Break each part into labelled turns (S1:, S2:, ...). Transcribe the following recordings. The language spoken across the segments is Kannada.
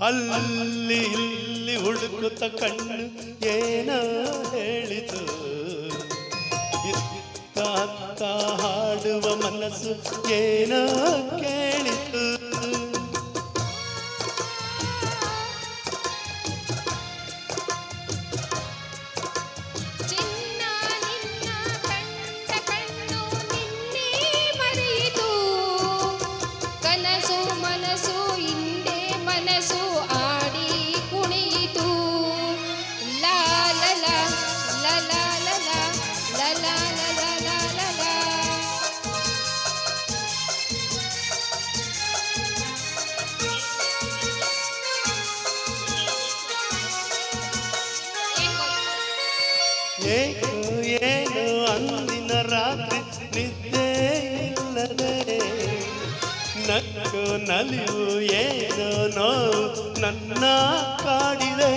S1: ಅಲ್ಲಿ ಇಲ್ಲಿ ಹುಡುಕುತ್ತ ಕಣ್ಣು ಏನ ಹೇಳಿತು, ಇತ್ತ ಅತ್ತ ಹಾಡುವ ಮನಸ್ಸು ಏನ ಕೇಳಿತು. ಏನು ಅಂದಿನ ರಾತ್ರಿ ನಿದ್ದೆ ಇಲ್ಲದೆ, ನಕ್ಕು ನಲಿವು ಏನೋ ನೋವು ನನ್ನ ಕಾಡಿದೆ.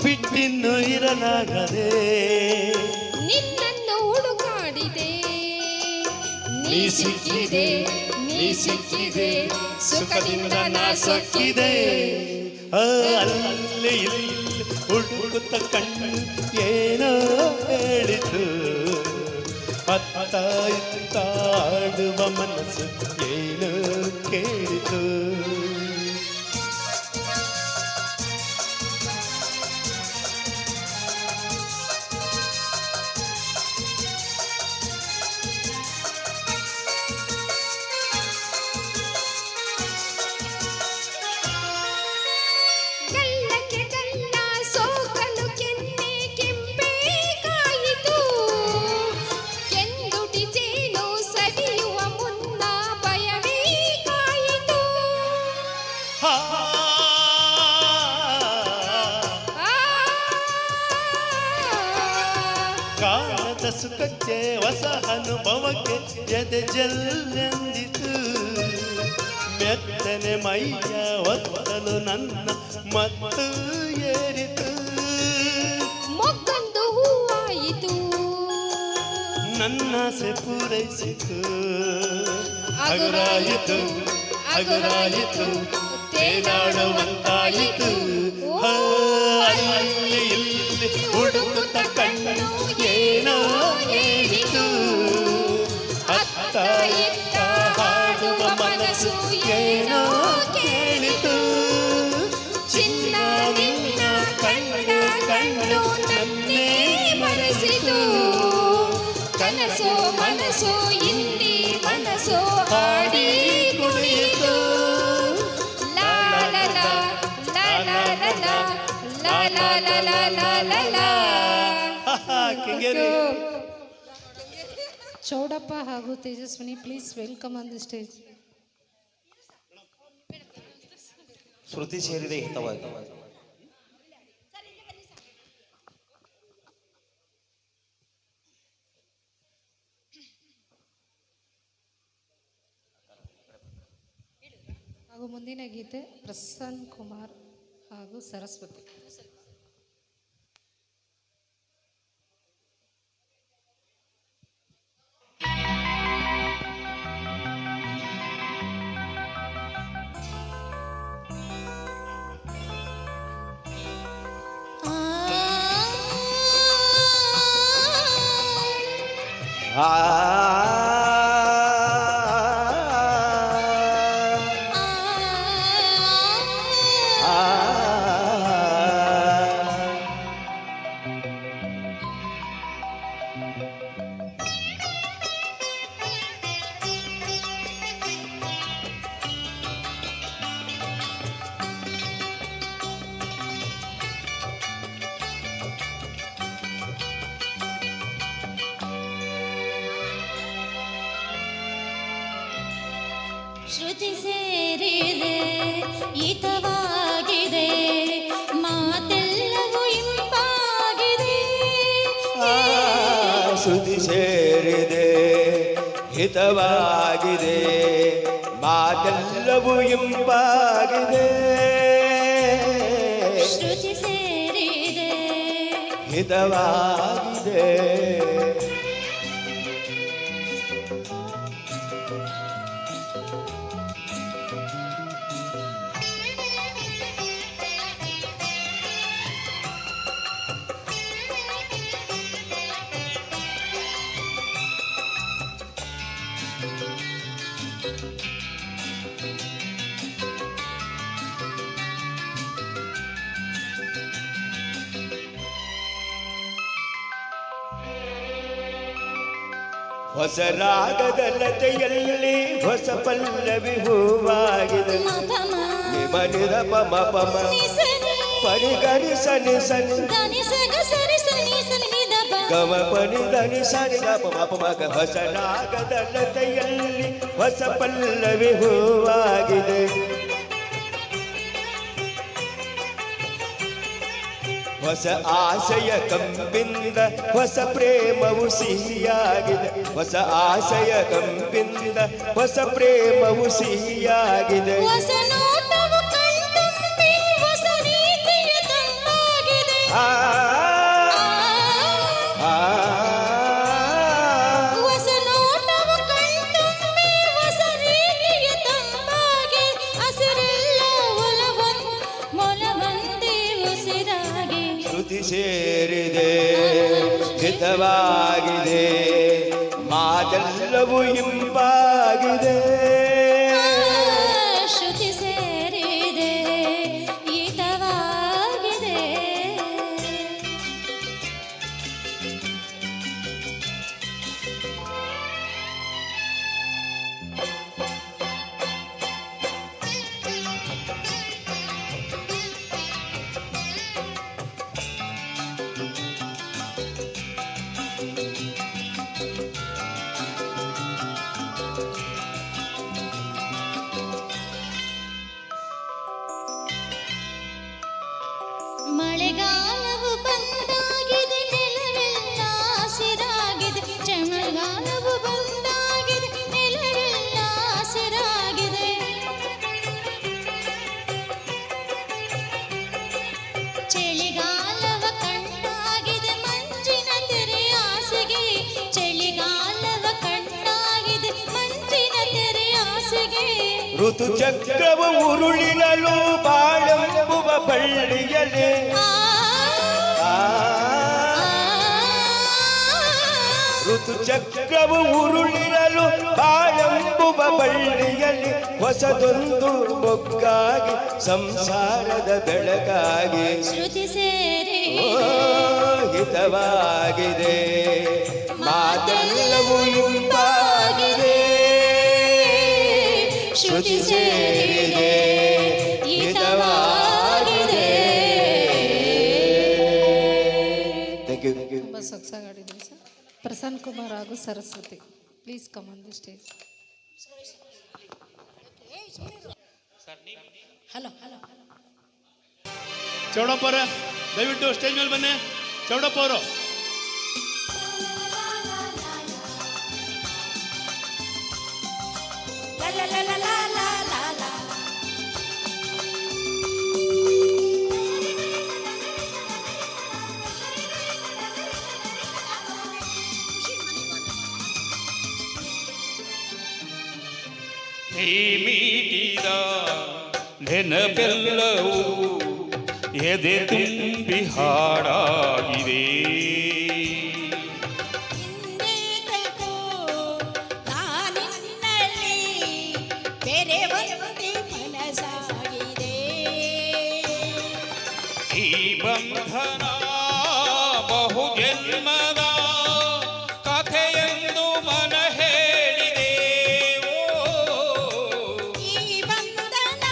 S1: ಬಿಟ್ಟಿನ್ನು ಇರಲಾಗದೆ
S2: ನಿನ್ನನ್ನು ಹುಡುಕಾಡಿದೆ,
S1: ನೀ ಸಿಕ್ಕಿದೆ ನೀ ಸಿಕ್ಕಿದೆ ಸುಖದಿಂದ ನಾ ಸೊಕ್ಕಿದೆ. ಅಲ್ಲಿ ಇಲ್ಲಿ ಹುಡುಕುತ್ತ ಕಣ್ಣು ಏನೋ ಹೇಳಿತು, ಅತ್ತ ಇತ್ತ ಆಡುವ ಮನಸ್ಸು ಏನೋ ಕೇಳಿತು. ಕಾಣದ ಸುಖಕ್ಕೆ ಹೊಸ ಅನುಭವಕ್ಕೆ ಎದೆ ಜಲ್ಲೆಂದಿತು, ಮೆತ್ತನೆ ಮೈಯ ಒತ್ತಲು ನನ್ನ ಮತ್ತು ಏರಿತು.
S2: ಮೊಗ್ಗೊಂದು ಹೂವಾಯಿತು,
S1: ನನ್ನಾಸೆ ಪೂರೈಸಿತು. ಹಗುರಾಯಿತು ಹಗುರಾಯಿತು ತೇಲಾಡುವಂತಾಯಿತು. ಅಲ್ಲಿ ಇಲ್ಲಿ ಹುಡುಕುತ್ತ ಕಣ್ಣು ಏನೋ ಹೇಳಿತು, ಅತ್ತ ಇತ್ತ ಹಾಡುವ ಮನಸ್ಸು ಏನೋ ಕೇಳಿತು.
S2: ಚಿನ್ನ ನಿನ್ನ ಕಂಡ ಕಣ್ಣು ನನ್ನೇ ಮರೆಸಿತು, ಕನಸೋ ಮನಸ್ಸೋ ಇಲ್ಲಿ ಮನಸ್ಸೋ ಹಾಡಿ ಕುಣಿಯಿತು. ಲಾ ಲಾ ಲಾ ಲಾ ಲಾ ಲಾ ಲಾ ಲಾ ಲಾ ಲಾ ಲಾ ಲಾ ಲಾ. ಚೌಡಪ್ಪ ಹಾಗೂ Tejaswini, please welcome on the stage.
S3: ಶ್ರುತಿ ಸೇರಿದೆ ಹಿತವಾಗಿ.
S2: ಹಾಗೂ ಮುಂದಿನ ಗೀತೆ ಪ್ರಸನ್ನ ಕುಮಾರ್ ಹಾಗೂ ಸರಸ್ವತಿ.
S4: ಶ್ರುತಿ ಸೇರಿದೆ ಹಿತವಾಗಿದೆ, ಮಾತೆಲ್ಲವೂ ಇಂಪಾಗಿದೆ.
S3: ಶ್ರುತಿ ಸೇರಿದೆ
S1: ಹಿತವಾಗಿದೆ, ಮಾತೆಲ್ಲವೂ ಇಂಪಾಗಿದೆ.
S4: ಶ್ರುತಿ ಸೇರಿದೆ
S1: ಹಿತವಾಗಿದೆ. ಹೊಸ ರಾಗದ ಲತೆಯಲ್ಲಿ ಹೊಸ ಪಲ್ಲವಿ ಹೂವಾಗಿದೆ. ನಿಮನಿದ ಪಮ ಪಮ ಪರಿಗರಿ ಸನಿ ಸನಿ ಗಮ ಪನಿ ಧನಿ ಸನಿ ಗ ಪಮ ಪಮ ಗ. ಹೊಸ ರಾಗದ ಲತೆಯಲ್ಲಿ ಹೊಸ ಪಲ್ಲವಿ ಹೂವಾಗಿದೆ. ಹೊಸ ಆಶಯ ಕಂಪಿಂದ ಹೊಸ ಪ್ರೇಮವು ಸಿಹಿಯಾಗಿದೆ. ಹೊಸ ಆಶಯ ಕಂಪಿಂದ ಹೊಸ ಪ್ರೇಮವು ಸಿಹಿಯಾಗಿದೆ.
S4: ಹೊಸ ನೋಟವು ಕಣ್ತುಂಬಿ ಹೊಸ ರೀತಿಯ ತಂಪಾಗಿದೆ. ಹೊಸ ನೋಟವು ಕಣ್ತುಂಬಿ ಹೊಸ ರೀತಿಯ ತಂಪಾಗಿ ಹಸಿರೆಲ್ಲ ಮೊಲವಂದಿ ಉಸಿರಾಗಿ.
S1: ಶ್ರುತಿ ಸೇರಿದೆ, ಹಿತವಾಗಿದೆ, ಮಾತೆಲ್ಲವೂ ಇಂಪಾಗಿದೆ.
S4: ಶ್ರುತಿ ಸೇರಿದೆ ಹಿತವಾಗಿದೆ. ಮಳೆಗಾಲವು ಬಂದಾಗಿದೆ, ನೆಲವೆಲ್ಲ ಹಸಿರಾಗಿದೆ. ಚಳಿಗಾಲವು ಬಂದಾಗಿದೆ, ನೆಲವೆಲ್ಲ ಹಸಿರಾಗಿದೆ. ಚಳಿಗಾಲವ ಕಂಡಾಗಿದೆ ಮಂಜಿನ ತೆರೆ ಆಸೆಗೆ. ಚಳಿಗಾಲವ ಕಂಡಾಗಿದೆ ಮಂಜಿನ ತೆರೆ ಆಸೆಗೆ.
S1: ಋತು ಚಕ್ರವು ಉರುಳಿರಲು ಬಾಳೆಂಬುವ ಬಳ್ಳಿಯಲೆ. ಋತು ಚಕ್ರವು ಉರುಳಿರಲು ಬಾಳೆಂಬುವ ಬಳ್ಳಿಯಲ್ಲಿ ಹೊಸದೊಂದು ಮೊಗ್ಗಾಗಿ ಸಂಸಾರದ ಬೆಳಕಾಗಿ.
S4: ಶ್ರುತಿ ಸೇರಿ
S1: ಹಿತವಾಗಿದೆ, ಮಾತೆಲ್ಲವೂ ಇಂಪಾಗಿದೆ. ಶ್ರುತಿ ಸೇರಿದೆ, ಹಿತವಾಗಿದೆ. Thank you.
S2: ತುಂಬ ಸೊಗಸಾಗಿ ಆಡಿದ್ರಿ ಸರ್. ಪ್ರಸನ್ನ ಕುಮಾರ್ ಹಾಗೂ Saraswati, please come on the stage. Hello
S5: Chowdappa ಅವರೇ ದಯವಿಟ್ಟು ಸ್ಟೇಜ್ ಮೇಲೆ ಬನ್ನಿ. ಚೌಡಪ್ಪ ಅವರು
S6: ಮೀಟಿದ ನೆನಪೆಲ್ಲವೂ ಎದೆ ತುಂಬಿ ಹಾಡಾಗಿದೆ. ಈ ಬಂಧನ ಬಹು ಜನ್ಮದ ಕಥೆಯೆಂದು ಮನ ಹೇಳಿದೆ.
S4: ಈ ಬಂಧನ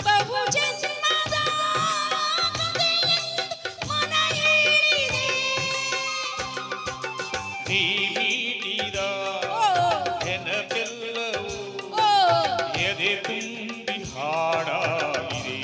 S4: ಬಹು ಜನ್ಮದ ಕಥೆಯೆಂದು ಮನ ಹೇಳಿದೆ.
S6: ನೀ ಮೀಟಿದ ನೆನಪೆಲ್ಲವೂ ಎದೆ ತುಂಬಿ ಹಾಡಾಗಿದೆ.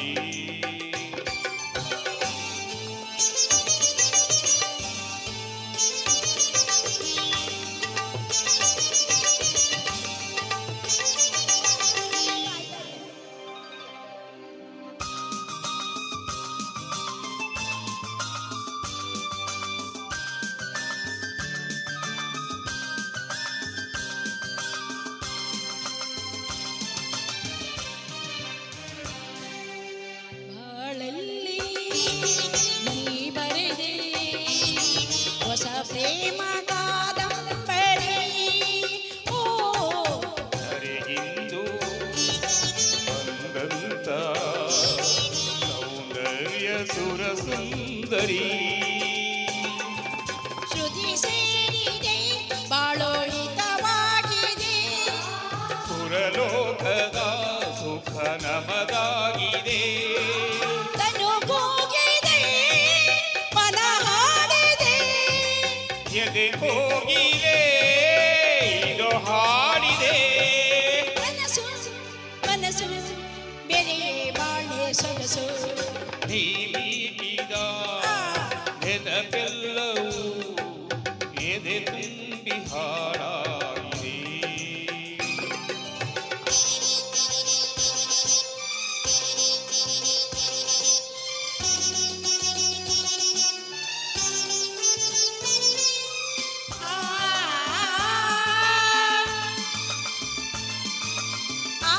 S4: ನೀ ಬರೆದೆ ಹೊಸ ಪ್ರೇಮ ಕಾದಂಬರಿ. ಓ
S6: ಧರೆಗಿಂದು ಬಂದಂತ ಸೌಂದರ್ಯ ಸುರಸುಂದರಿ.
S4: ಶ್ರುತಿ ಸೇರಿದೆ ಬಾಳೋಳಿತವಾಗಿದೆ.
S6: ಸುರಲೋಕದ ಸುಖ ನಮದಾಗಿದೆ.
S4: ತನು ಕೂಗಿದೆ ಮನ ಹಾಡಿದೆ.
S6: ಎದೆ ಹೋಗಿದೆ ಇದು ಹಾಡಿದೆ.
S4: ಮನಸ್ಸು ಮನಸ್ಸು ಬೆರೆಯೇ ಬಾಳೆ ಸೊಗಸು.
S6: ನೀ ಮೀಟಿದ ನೆನಪೆಲ್ಲವೂ ಎದೆ ತುಂಬಿ ಹಾಡಾಗಿದೆ.
S4: ಆ ಆ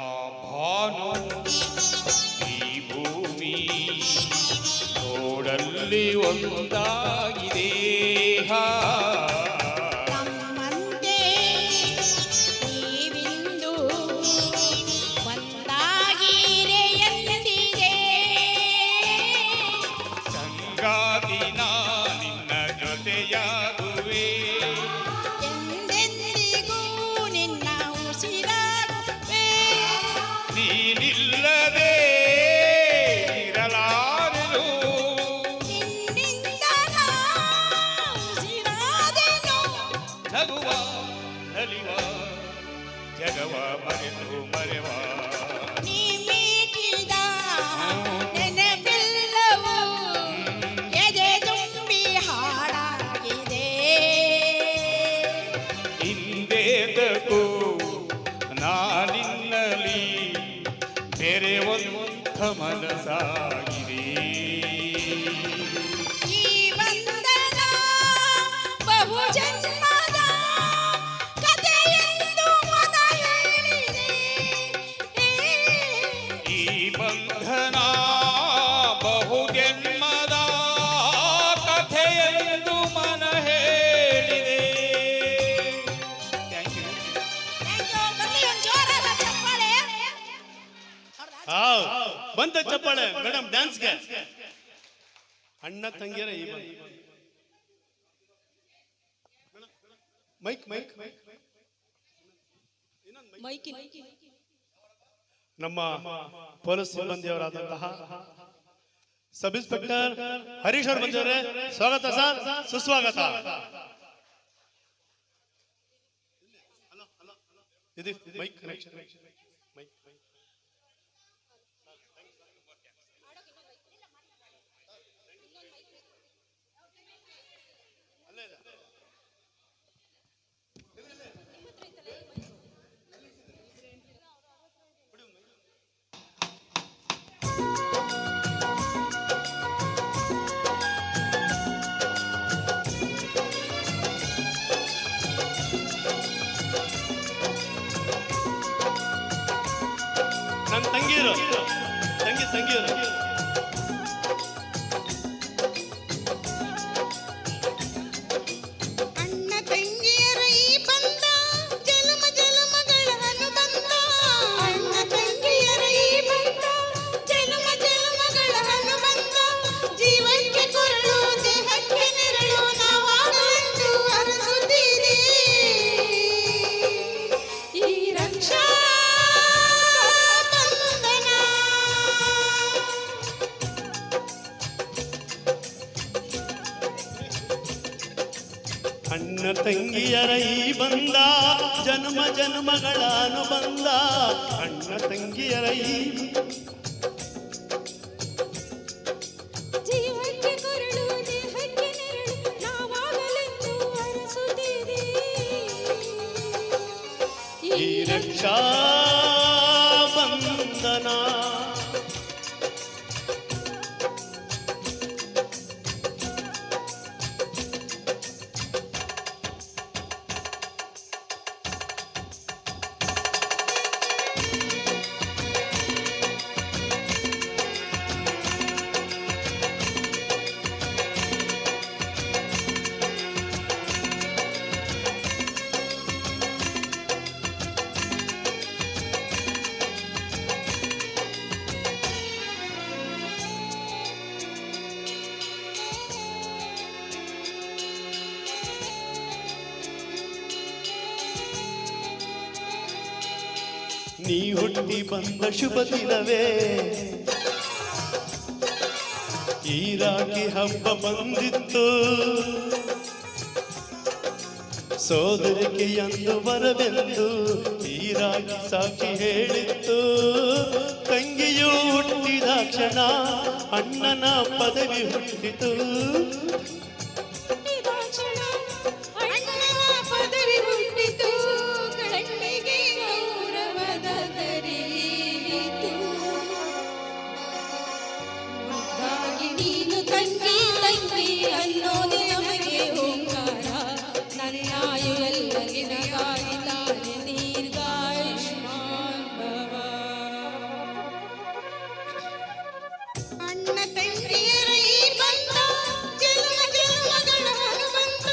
S6: ಆ ಭಾನು ಈ ಭೂಮಿ ನೋಡಲ್ಲಿ ಒಂದಾಗಿದೆ.
S4: ನಮ್ಮಂತೆ ನೀವಿಂದು ಒಂದಾಗಿರೆ ಎಂದಿದೆ.
S6: ಸಂಗಾತಿ ನಾ ನಿನ್ನ ಜೊತೆಯಾಗುವೆ.
S4: ಎಂದೆಂದಿಗೂ ನಿನ್ನ ಉಸಿರಾಗುವೆ.
S6: ನೀನಿಲ್ಲದೆ ಇರಲಾರೆನು.
S4: ನಿನ್ನಿಂದ ನಾ ಉಸಿರಾದೆನು.
S6: ನಗುವ ನಲಿವ ಜಗವ ಮರೆತು ಮರೆವ.
S4: ನೀ ಮೀಟಿದ ನೆನಪೆಲ್ಲವೂ ಎದೆ ತುಂಬಿ ಹಾಡಾಗಿದೆ.
S6: ಹಿಂದೇದಕ್ಕೂ ನಾನಿನ್ನಲಿ ಬೆರೆವಂಥ ಮನಸ್ಸಾಗಿದೆ.
S4: ಈ ಬಂಧನ ಬಹು ಜನ್ಮದ ಕಥೆಯೆಂದು ಮನ ಹೇಳಿದೆ.
S6: ಈ ಬಂಧನ ಬಹು ಜನ್ಮದ ಕಥೆಯೆಂದು ಮನ ಹೇಳಿದೆ. Thank you.
S4: Thank you. ಬರ್ಲಿ ಒಂದ್ ಜೋರಾದ ಚಪ್ಪಾಳೆ.
S5: ಬಂತ ಚಪ್ಪಾಳೆ ಮೇಡಮ್ ಡ್ಯಾನ್ಸ್ಗೆ. ಅಣ್ಣ ತಂಗಿಯರ ಈ ಮೈಕ್ ಮೈಕ್ ನಮ್ಮ ಪೊಲೀಸ್ ಸಿಬ್ಬಂದಿಯವರಾದಂತಹ ಸಬ್ ಇನ್ಸ್ಪೆಕ್ಟರ್ ಹರೀಶ್ ಅವರು ಬಂದವರೇ, ಸ್ವಾಗತ ಸರ್, ಸುಸ್ವಾಗತ. ಇದು ಮೈಕ್ ಕನೆಕ್ಷನ್. ಮೈಕ್ ನನ್ನ ತಂಗಿಯರು ತಂಗಿಯರು
S4: ಅಣ್ಣ ತಂಗಿಯರ ಈ ಬಂಧ ಜನ್ಮ ಜನ್ಮಗಳ ಅನುಬಂಧ. ಅಣ್ಣ ತಂಗಿಯರ ಈ ಬಂಧ ಜನ್ಮ ಜನ್ಮಗಳ ಅನುಬಂಧ. ಜೀವಕ್ಕೆ ಕೊರಳು ದೇಹಕ್ಕೆ ನೆರಳು ನಾವಾಗಲೆಂದು ಅರಸುತ್ತೀರಿ. ಈ ರಕ್ಷಾ ಬಂಧನ
S5: ಅಣ್ಣ ತಂಗಿಯರ ಈ ಬಂಧ ಜನ್ಮ ಜನ್ಮಗಳ ಅನುಬಂಧ. ಅಣ್ಣ ತಂಗಿಯರ ಈ
S4: ಜೀವಕ್ಕೆ ಕೊರಳು ದೇಹಕ್ಕೆ ನೆರಳು ನಾವಾಗಲೆಂದು ಅರಸುತ್ತೀರಿ.
S5: ಈ ರಕ್ಷಾ
S1: ನೀ ಹುಟ್ಟಿ ಬಂದ ಶುಭ ದಿನವೇ ಈ ರಾಖಿ ಹಬ್ಬ ಬಂದಿತ್ತು ಸೋದರಿಕೆ ಎಂದು ಬರವೆಂದು ಈ ರಾಖಿ ಸಾಕ್ಷಿ ಹೇಳಿತ್ತು ತಂಗಿಯು ಹುಟ್ಟಿದ ಕ್ಷಣ ಅಣ್ಣನ ಪದವಿ ಹುಟ್ಟಿತು
S4: ಅಣ್ಣನ ಪದವಿ ಹುಟ್ಟಿತು ಕಣ್ಣಿಗೆ ಗೌರವದ ಕರೆಯಿತು ಮುದ್ದಾಗಿ ನೀನು ತಂಗಿ ತಂಗಿ ಅನ್ನೋದು ನಮಗೆ ಓಂಕಾರ ನನ್ನಾಯು ಎಲ್ಲ ನಿನಗಾಗಿ ತಾನೆ ದೀರ್ಘಾಯುಷ್ಮಾನ್ ಭವ ಅಣ್ಣ ತಂಗಿಯರ ಈ ಬಂಧ ಜನ್ಮ ಜನ್ಮಗಳ ಅನುಬಂಧ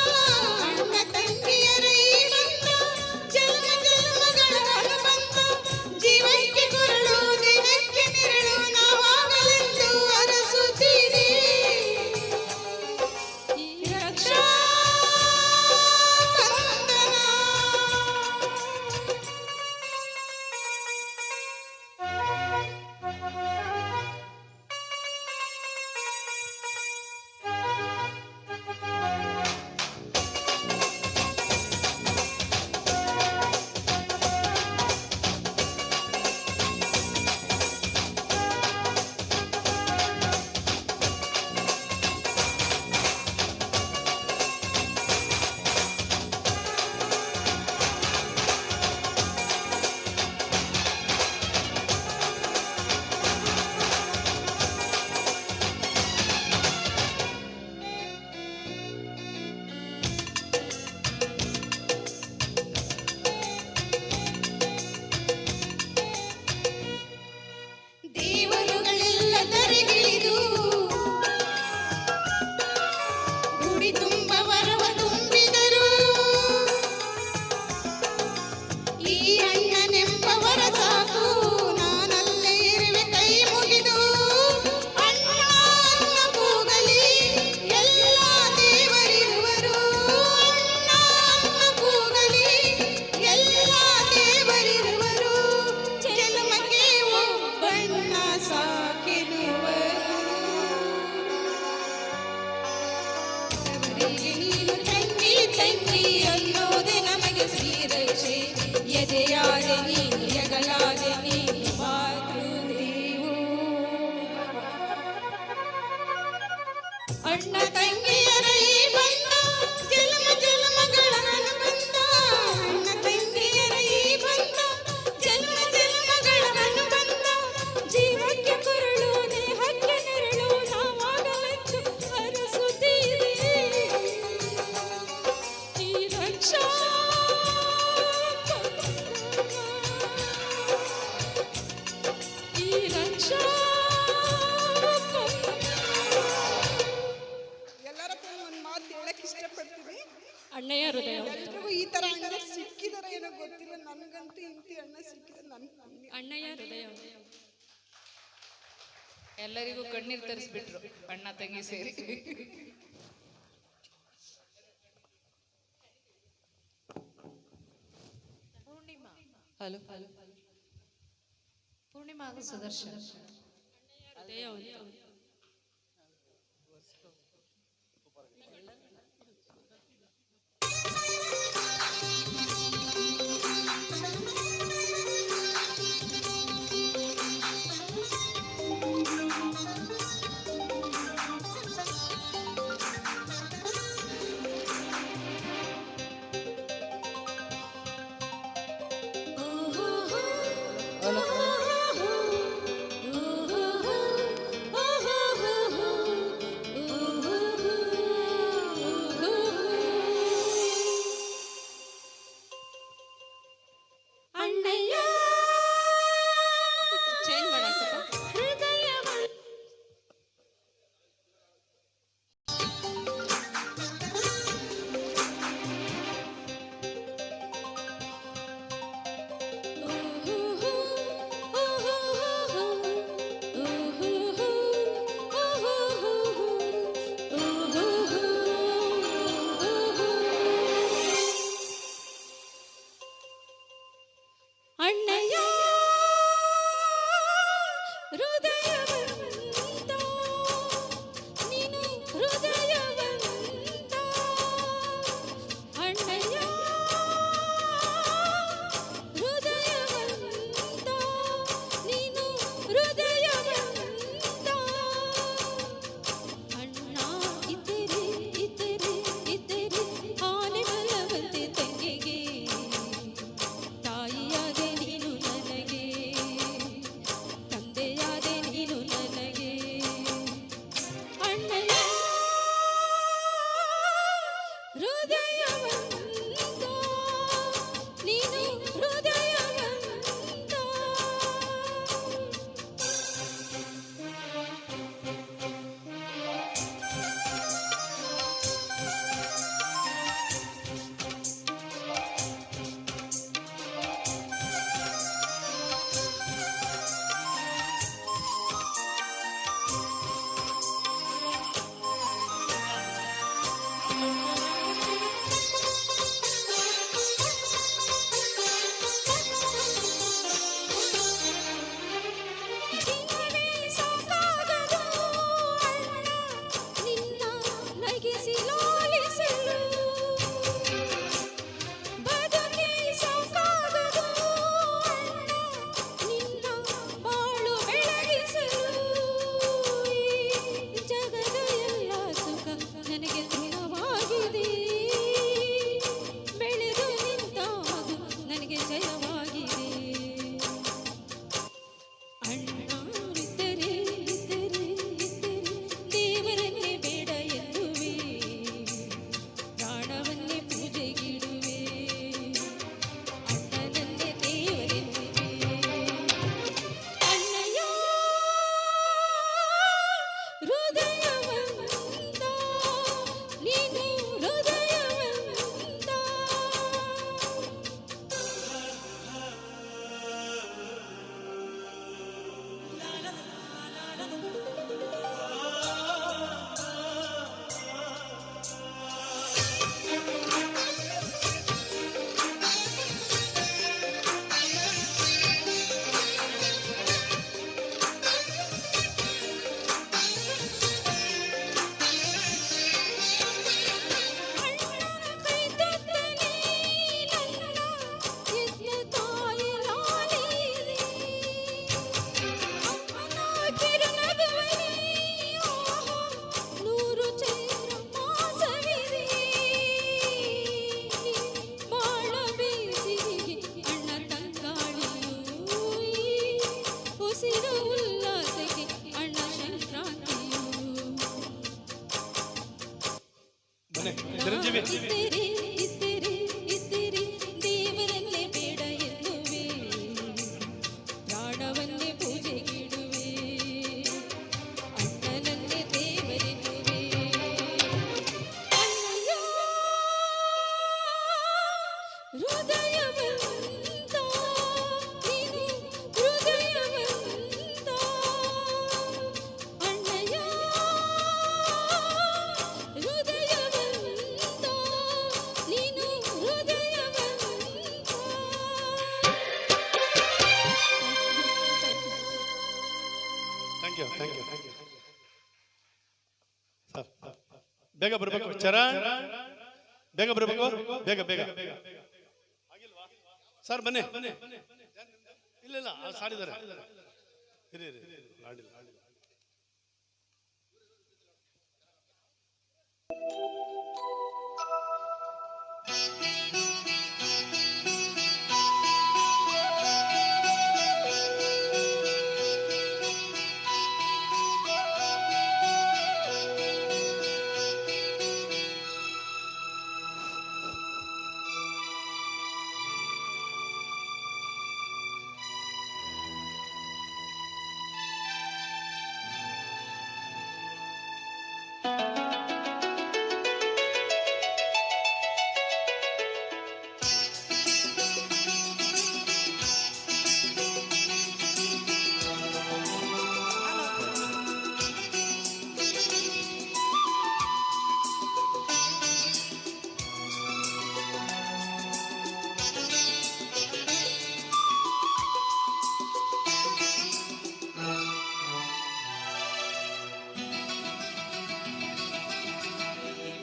S4: ಅಣ್ಣ ತಂಗಿಯರ ಈ ಬಂಧ ಜನ್ಮ ಜನ್ಮಗಳ ಅನುಬಂಧ ಜೀವಕ್ಕೆ ಕೊರಳು ದೇಹಕ್ಕೆ ನೆರಳು ನಾವಾಗಲೆಂದು ಅರಸುತ್ತೀರಿ ಈ ರಕ್ಷಾ ದೇವರುಗಳೆಲ್ಲ ಧರೆಗಿಳಿದು ಗುಡಿ ತುಂಬ ವರವ ತುಂಬಿದರು ಈ ಅಣ್ಣನೆಂಬವರ ಸಾಕು ನಾನಲ್ಲೇ ಇರುವೆ ಕೈ ಮುಗಿದು ಅಣ್ಣ ಅನ್ನ ಕೂಗಲಿ ಎಲ್ಲ ದೇವರಿರುವರು ಅಣ್ಣ ಅನ್ನ ಕೂಗಲಿ ಎಲ್ಲ ದೇವರಿರುವರು ಜನ್ಮಕ್ಕೆ ಒಬ್ಬಣ್ಣ ಸಾಕಿರುವರು ಅವರಿಗೆ ನೀನು ತಂಗಿ ತಂಗಿ ಅನ್ನೋದೆ ನಮಗೆ ಶ್ರೀರಕ್ಷೆ ಎದೆಯಾದೆ ನೀನು ಎಗಲಾದೆ ನೀನು ಮಾತೃದೇವೋ ಅಣ್ಣ ತಂಗಿಯರ ಈ ಬಂಧ ಜನ್ಮ ಜನ್ಮಗಳ ಅನುಬಂಧ ಅಣ್ಣ ತಂಗಿಯರ ಈ ಬಂಧ ಜನ್ಮ ಜನ್ಮಗಳ ಅನುಬಂಧ ಜೀವಕ್ಕೆ ಕೊರಳು ದೇಹಕ್ಕೆ ನೆರಳು ನಾವಾಗಲೆಂದು ಅರಸುತ್ತೀರಿ ಈ ರಕ್ಷಾ ಈ ರಕ್ಷಾ
S7: ಎಲ್ಲರಕ್ಕೂ ಒಂದು ಮಾತು ಹೇಳಕ್ ಇಷ್ಟಪಡ್ತೀನಿ.
S2: ಅಣ್ಣಯ್ಯ ಹೃದಯ
S7: ಎಲ್ರಿಗೂ ಈ ತರ ಅಣ್ಣ ಸಿಕ್ಕಿದಾರ ಏನೋ ಗೊತ್ತಿಲ್ಲ, ನನಗಂತೂ ಇಂತಿ ಅಣ್ಣ ಸಿಕ್ಕಿದ ನನ್ನ
S2: ಅಣ್ಣಯ್ಯ ಹೃದಯ
S8: ಎಲ್ಲರಿಗೂ ಕಣ್ಣೀರು ತರಿಸ್ಬಿಟ್ರು ಅಣ್ಣ ತಂಗಿ ಸೇರಿ.
S2: ಹಲೋ ಪೂರ್ಣಿಮಾ ಹಾಗೂ ಸುದರ್ಶನ್ ಹೃದಯ
S4: ಓ
S5: ಚಿರಂಜೀವಿ.
S4: ಇದ್ದಿರಿ ಇದ್ದಿರಿ ಇದ್ದಿರಿ ದೇವರನ್ನೇ ಬೇಡ ಎನ್ನುವೆ ಪ್ರಾಣವನ್ನೇ ಪೂಜೆಗಿಡುವೆ ಅಣ್ಣನನ್ನೇ ದೇವರೆನ್ನುವೆ ಅಣ್ಣಯ್ಯ ಹೃದಯವಂತ ನೀನು ಹೃದಯವಂತ ಅಣ್ಣಯ್ಯ ಹೃದಯವಂತ ನೀನು ಹೃದಯವಂತ
S5: ಥ್ಯಾಂಕ್ ಯು ಸರ್. ಬೇಗ ಬರಬೇಕು ಚರಣ್, ಬೇಗ ಬರಬೇಕು, ಬೇಗ ಬೇಗ ಸರ್ ಬನ್ನಿ. ಇಲ್ಲ ಅಲ್ಲಿ ಸಾಡಿದ್ದಾರೆ. ಇರಿ ಆಡಿಲ್ಲ.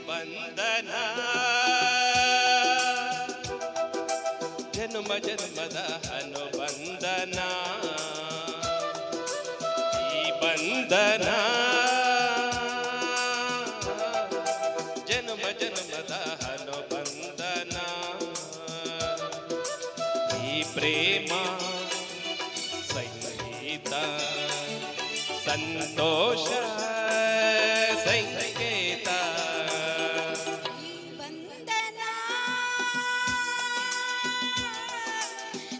S1: ಬಂಧನ ಜನ್ಮ ಜನ್ಮದ ಅನುಬಂಧನ ಈ ಬಂಧನ ಜನ್ಮ ಜನ್ಮದ ಅನುಬಂಧನ ಈ ಪ್ರೇಮ ಸಂಗೀತ ಸಂತೋಷ ಸಂಕೇತ
S4: ಬಂಧನ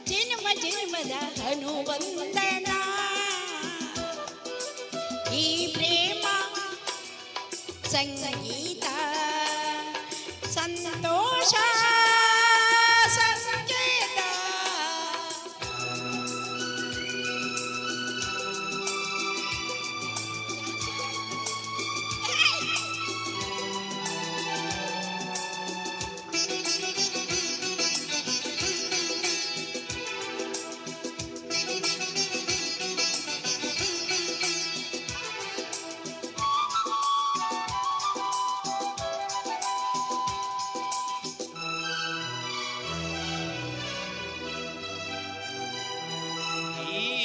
S4: ಜನ್ಮ ಜನ್ಮದ ಅನುಬಂಧನ ಈ ಪ್ರೇಮ ಸಂಗೀತ ಸಂತೋಷ ಸಂಕೇತ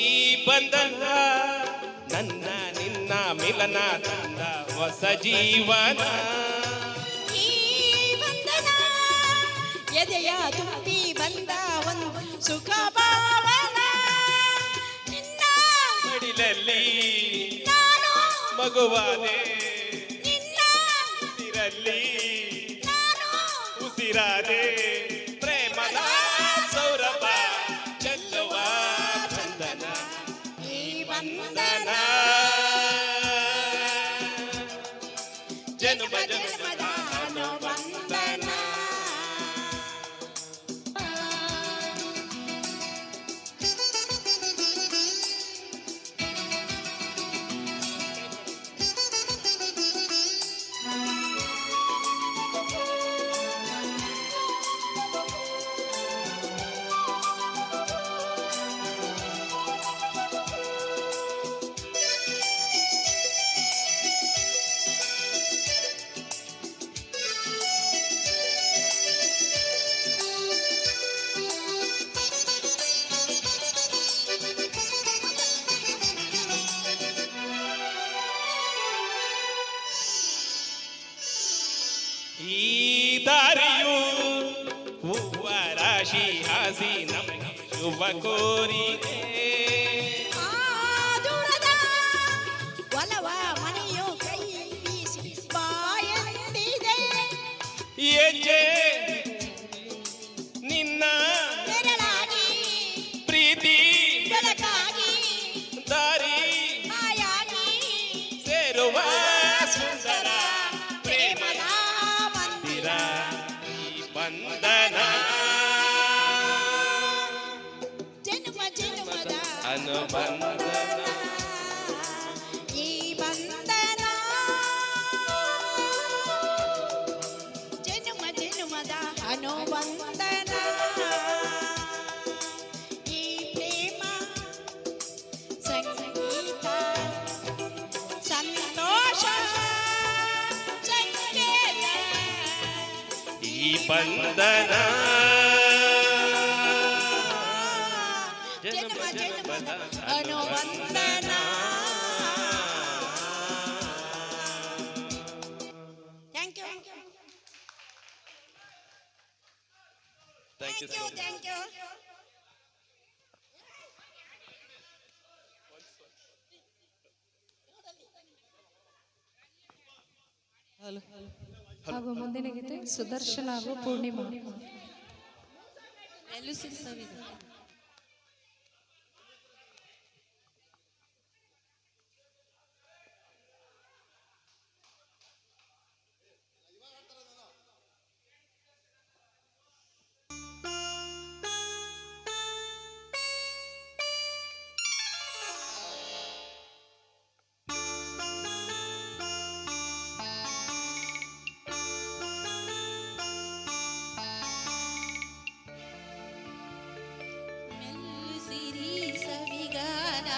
S1: ಈ ಬಂಧನ ನನ್ನ ನಿನ್ನ ಮಿಲನ ತಂದ ಹೊಸ ಜೀವನ
S4: ಈ ಬಂಧನ ಎದೆಯ ತುಂಬಿ ಬಂದ ಒಂದು ಸುಖ ಭಾವನ ನಿನ್ನ
S1: ಮಡಿಲಲ್ಲಿ
S4: ನಾನು
S1: ಮಗುವಾದೆ
S4: ನಿನ್ನ
S1: ಉಸಿರಲ್ಲಿ
S4: ನಾನು
S1: ಉಸಿರಾದೆ ಪ್ರೇಮದ ಸೌರಭ ಚೆಲ್ಲುವ ಬಂಧನ
S4: ಈ ಬಂಧನ
S1: ಬಂಧನ ಜನ್ಮ
S4: ಜನ್ಮದ
S1: ಜನ್ಮದ
S4: ಅನುಬಂಧನ
S1: ಈ ದಾರಿಯು ಹೂವ ರಾಶಿ ಹಾಸಿ ನಮಗೆ ಶುಭ ಕೋರಿದೆ
S4: ಆ ದೂರದ ಒಲವ ಮನೆಯು ಕೈ ಬೀಸಿ ಬಾಯಂದಿದೆ
S1: ಬಂಧನ
S4: ಜನ್ಮ ಜನ್ಮದ
S1: ಅನುಬಂಧನ
S4: ಈ ಬಂಧನ ಜನ್ಮ ಜನ್ಮದ ಅನುಬಂಧನ ಈ ಪ್ರೇಮ ಸಂಗೀತ ಸಂತೋಷ ಸಂಕೇತ
S1: ಈ ಬಂಧನ
S4: ಜನ್ಮ ಜನ್ಮದ ಅನುಬಂಧನ. Thank you
S1: thank you
S4: thank you.
S2: ಹಾಗೂ ಮುಂದಿನ ಗೀತೆ ಸುದರ್ಶನ ಹಾಗೂ ಪೂರ್ಣಿಮಾ.
S4: ಮೆಲ್ಲಿಸಿರಿ ಸವಿಗಾನ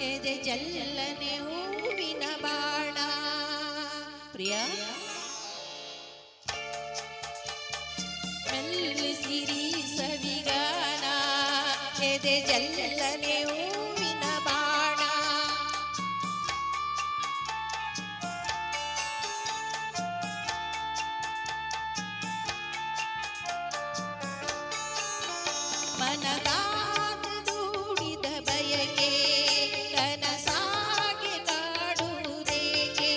S4: ಎದೆ ಜಲ್ಲನೆ ಹೂವಿನ ಬಾಣ ಪ್ರಿಯ ಮೆಲ್ಲಿಸಿರಿ ಸವಿಗಾನ ಎದೆ ಜಲ್ಲನೆ ಹೂವಿನ ಬಾಣ ಮನದಾತ ದೂಡಿದ ಬಯಕೆ ಕನಸಾಗಿ ಕಾಡುವುದೇಕೆ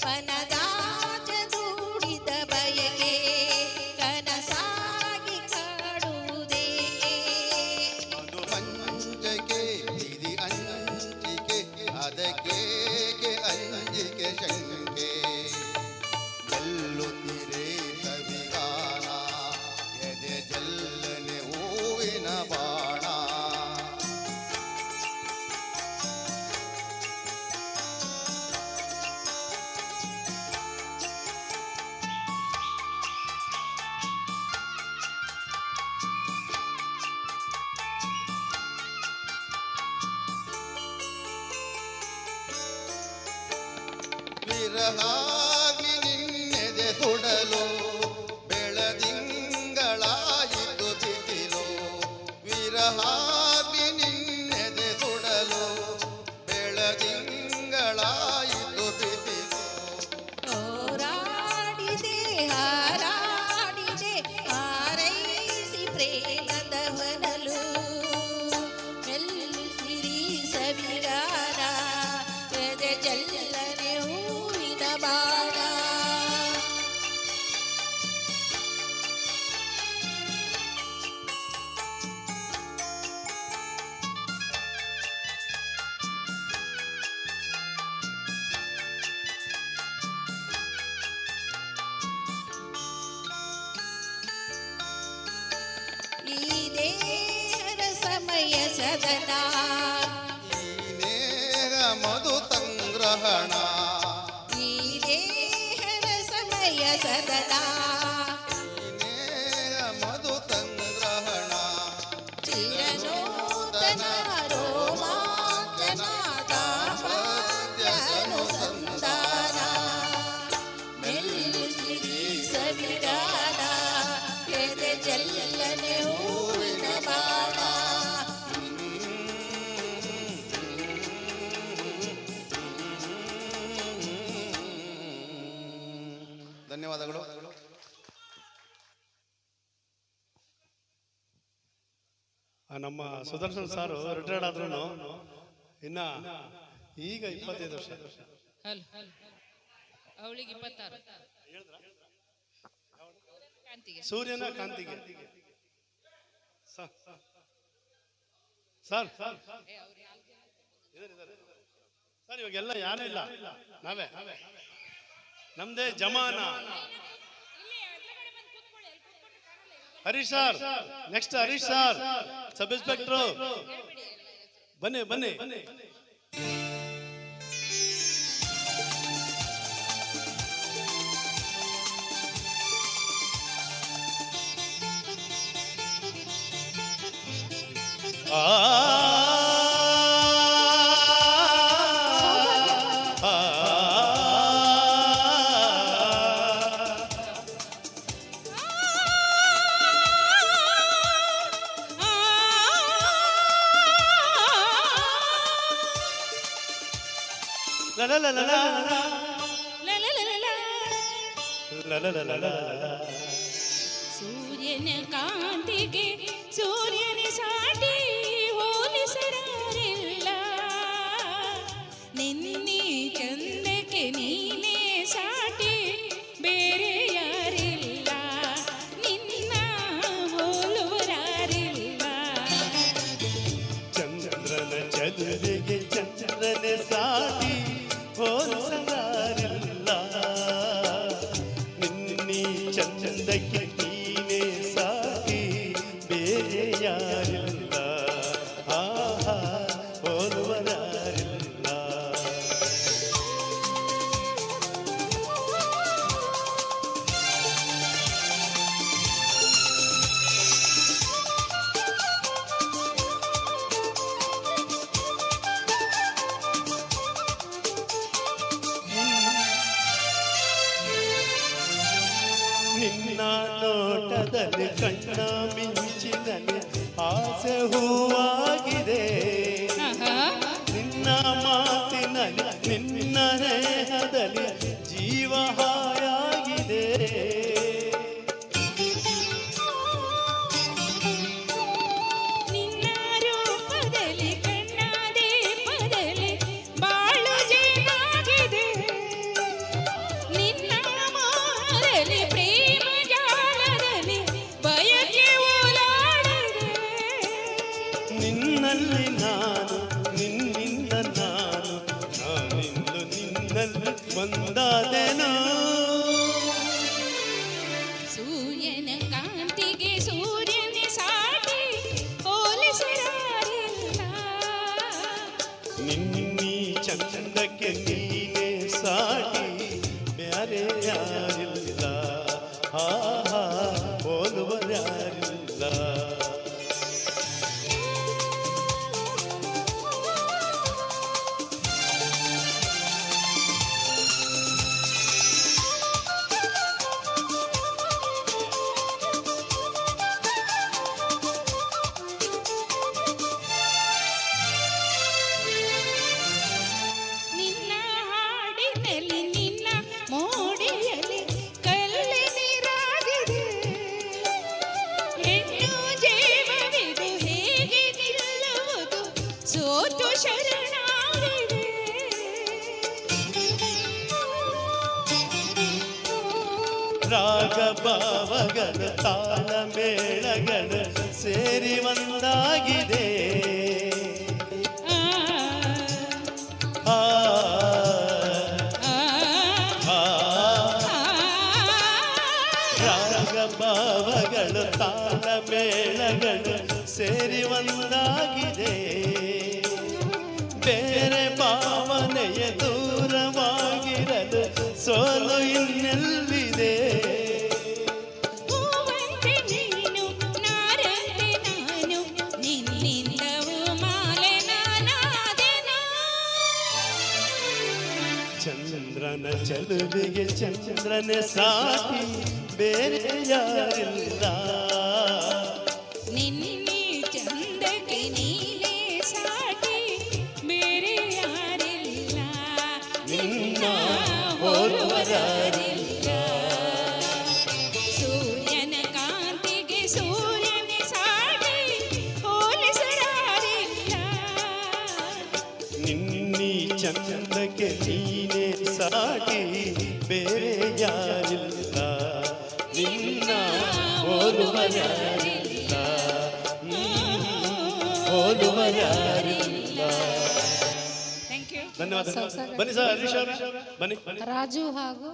S4: ಮನದಾತ ದೂಡಿದ ಬಯಕೆ ಕನಸಾಗಿ ಕಾಡುವುದೇಕೆ
S9: ಅದು ಪಂಚಕೆ ಇದು ಅಂಚಿಕೆ ಅದಕ್ಕೇಕೆ ಅಂಜಿಕೆ ಶಂಕೆ ಗೆಲ್ಲುತ್ತಿರೇ ಸವಿಗಾನ ಎದೆ ಜಲ್ಲನೆ ಹೂವಿನ ಬಾಣ ವಿರಹಾಗಿ ನಿನ್ನೆದೆ ಸುಡಲು ಬೆಳದಿಂಗಳಾಯಿತು ಬಿಸಿಲು ವಿರಹಾಗಿ ನಿನ್ನೆದೆ ಸುಡಲು ಬೆಳದಿಂಗಳಾಯಿತು ಬಿಸಿಲು
S4: ಹೋರಾಡಿದೆ ಹಾರಾಡಿದೆ ಹಾರೈಸಿ ಪ್ರೇಮದ ಹೊನಲು ಮೆಲ್ಲಿಸಿರಿ ಸವಿಗಾನ ಎದೆ ಜಲ್ಲನೆ ಹೂವಿನ ಬಾಣ ಈ ದೇಹದ ಸಮಯ ಸದನ
S9: ಈ ನೇಹ ಮಧು ಸಂಗ್ರಹಣ
S4: ಈ ದೇಹದ ಸಮಯ ಸದನ
S9: ಈ ನೇಹ ಮಧು ಸಂಗ್ರಹಣ
S4: ಚಿರನೂತನ ರೋಮಾಂಚನ ದಾಂಪತ್ಯ ಅನುಸಂಧಾನ ಮೆಲ್ಲಿಸಿರಿ ಸವಿಗಾನ ಎದೆ ಜಲ್ಲನೆ ಹೂವಿನ ಬಾಣ
S9: ಧನ್ಯವಾದಗಳು.
S5: ನಮ್ಮ ಸುದರ್ಶನ್ ಸಾರು ರಿಟೈರ್ಡ್ ಆದ್ರೂ ಇನ್ನ ಈಗ 25 ವರ್ಷ.
S8: ಅವಳಿಗೆ 26 ಕಾಂತಿಗೆ
S5: ಸೂರ್ಯನ ಕಾಂತಿಗೆ ಸರ್ ಸರ್ ಇವಾಗೆಲ್ಲ ಯಾರೂ ಇಲ್ಲ, ನಾವೇ ನಮ್ದೇ ಜಮಾನ. Harish sir, next Harish sir, sub inspector ಬನ್ನಿ ಬನ್ನಿ. ಆ
S4: ಸೂರ್ಯನ ಕಾಂತಿಗೆ ಸೂರ್ಯನ ಸಾಟಿ ಹೋಲಿಸರಾರಿಲ್ಲ, ನಿನ್ನೆ ಚಂದಕ್ಕೆ ನೀನೇ ಸಾಟಿ ಬೇರೆ ಯಾರಿಲ್ಲ, ನಿನ್ನ ಹೋಲುವರಾರಿಲ್ಲ.
S5: ಚಂದ್ರನ ಚದುರಿಗೆ ಚಂದ್ರನ ಸಾಟಿ ಹೋಲಿಸಲಾರಿಲ್ಲ, ನಿನ್ನಿ ಚಂದಕ್ಕೆ ನೀನೇ ಸಾಟಿ ಬೇರೆ ಯಾರಿಲ್ಲ, ಆಹಾ ಹೋಲುವರಾರಿಲ್ಲ. ನಿನ್ನ ನೋಟದಲ್ಲಿ ಕಣ್ಣ ಮಿಂಚಿನಲ್ಲಿ ಆಸೆ ಹೂವಾಗಿದೆ, ನಿನ್ನ ಮಾತಿನಲ್ಲಿ ನಿನ್ನ ನೇಹದಲ್ಲಿ ಜೀವ ಹಾಯಾಗಿದೆ.
S4: ನಿನ್ನ ರೂಪದಲ್ಲಿ ಕಣ್ಣಾದೆ ಪದಲಿ ಬಾಳು ಜೇನಾಗಿದೆ, ನಿನ್ನ ಮಾರಲಿ ಪ್ರೇಮ ಜಾಲದಲ್ಲಿ ಬಯಕೆ ಓಲಾಡಿದೆ.
S5: ನಿನ್ನಲ್ಲಿ ನಾನು ನಿನ್ನಿಂದ ನಾನು ನಾನಿಂದು ನಿನ್ನಲ್ಲಿ ಒಂದಾದೆನು.
S4: ಸೂರ್ಯನ ಕಾಂತಿಗೆ ಸೂರ್ಯನ ಸಾಟಿ ಹೋಲಿಸರಾರಿಲ್ಲ,
S5: ನಿನ್ನಿ ಚಂದಕ್ಕೆ ನೀನೇ ಸಾಟಿ ಬ್ಯಾರೆ ಯಾರಿಲ್ಲ, ಆಹಾ ಹೋಲುವರ್ಯಾರಿಲ್ಲ.
S4: ನಿನ್ನ ಹಾಡಿನಲ್ಲಿ ನಿನ್ನ ಮೋಡಿಯಲ್ಲಿ ಕಲ್ಲಿ ನೀರಾಗಿದೆ, ಹೆಣ್ಣು ಜೀವವಿದು ಹೇಗೆ ನಿಲ್ಲುವುದು ಸೋತು ಶರಣಾಗಿದೆ.
S5: ರಾಗ ಭಾವಗಳು ತಾಳ ಮೇಳಗಳು ಸೇರಿ ಒಂದಾಗಿದೆ,
S4: ಆ,
S5: ಆ,
S4: ಆ,
S5: ಆ.
S4: ಆ.
S5: ರಾಗ ಭಾವಗಳು ತಾಳ ಮೇಳಗಳು ಸೇರಿ ಒಂದಾಗಿದೆ, ಬೇರೆ ಭಾವನೆಯ ದೂರವಾಗಿರಲು ಸೋಲು ಇನ್ನೆಲ್ಲಿದೆ.
S4: ಹೂವಂತೆ ನೀನು ನಾರಂತೆ ನಾನು, ನಿನ್ನಿಂದವು ಮಾಲೆ ನಾನಾದೆನು.
S5: ಚಂದ್ರನ ಚಲುವಿಗೆ ಚಂದ್ರನ ಸಾಟಿ ಬೇರೆ ಯಾರಿಲ್ಲ,
S4: ನಿನ್ನೆ ಚಂದಕ್ಕೆ ನೀನೇ ಸಾಟಿ ಬೇರೆ ಯಾರಿಲ್ಲ, ನಿನ್ನ ಹೋಲುವರಾರಿಲ್ಲ. ಸೂರ್ಯನ ಕಾಂತಿಗೆ ಸೂರ್ಯನ ಸಾಟಿ ಹೋಲಿಸರಾರಿಲ್ಲ,
S5: ನಿನ್ನಿ ಚಂದಕ್ಕೆ ನೀನೇ ಸಾಟಿ ಬೇರೆ ಯಾರಿಲ್ಲ, ನಿನ್ನ ಹೋಲುವರಾರಿಲ್ಲ, ಹೋಲುವರಾರಿಲ್ಲ.
S4: Thank you.
S5: ಧನ್ಯವಾದ. ಬನ್ನಿ ಸರ್, ಹರೀಶ್ ಅವರ ಬನ್ನಿ.
S2: ರಾಜು ಹಾಗೂ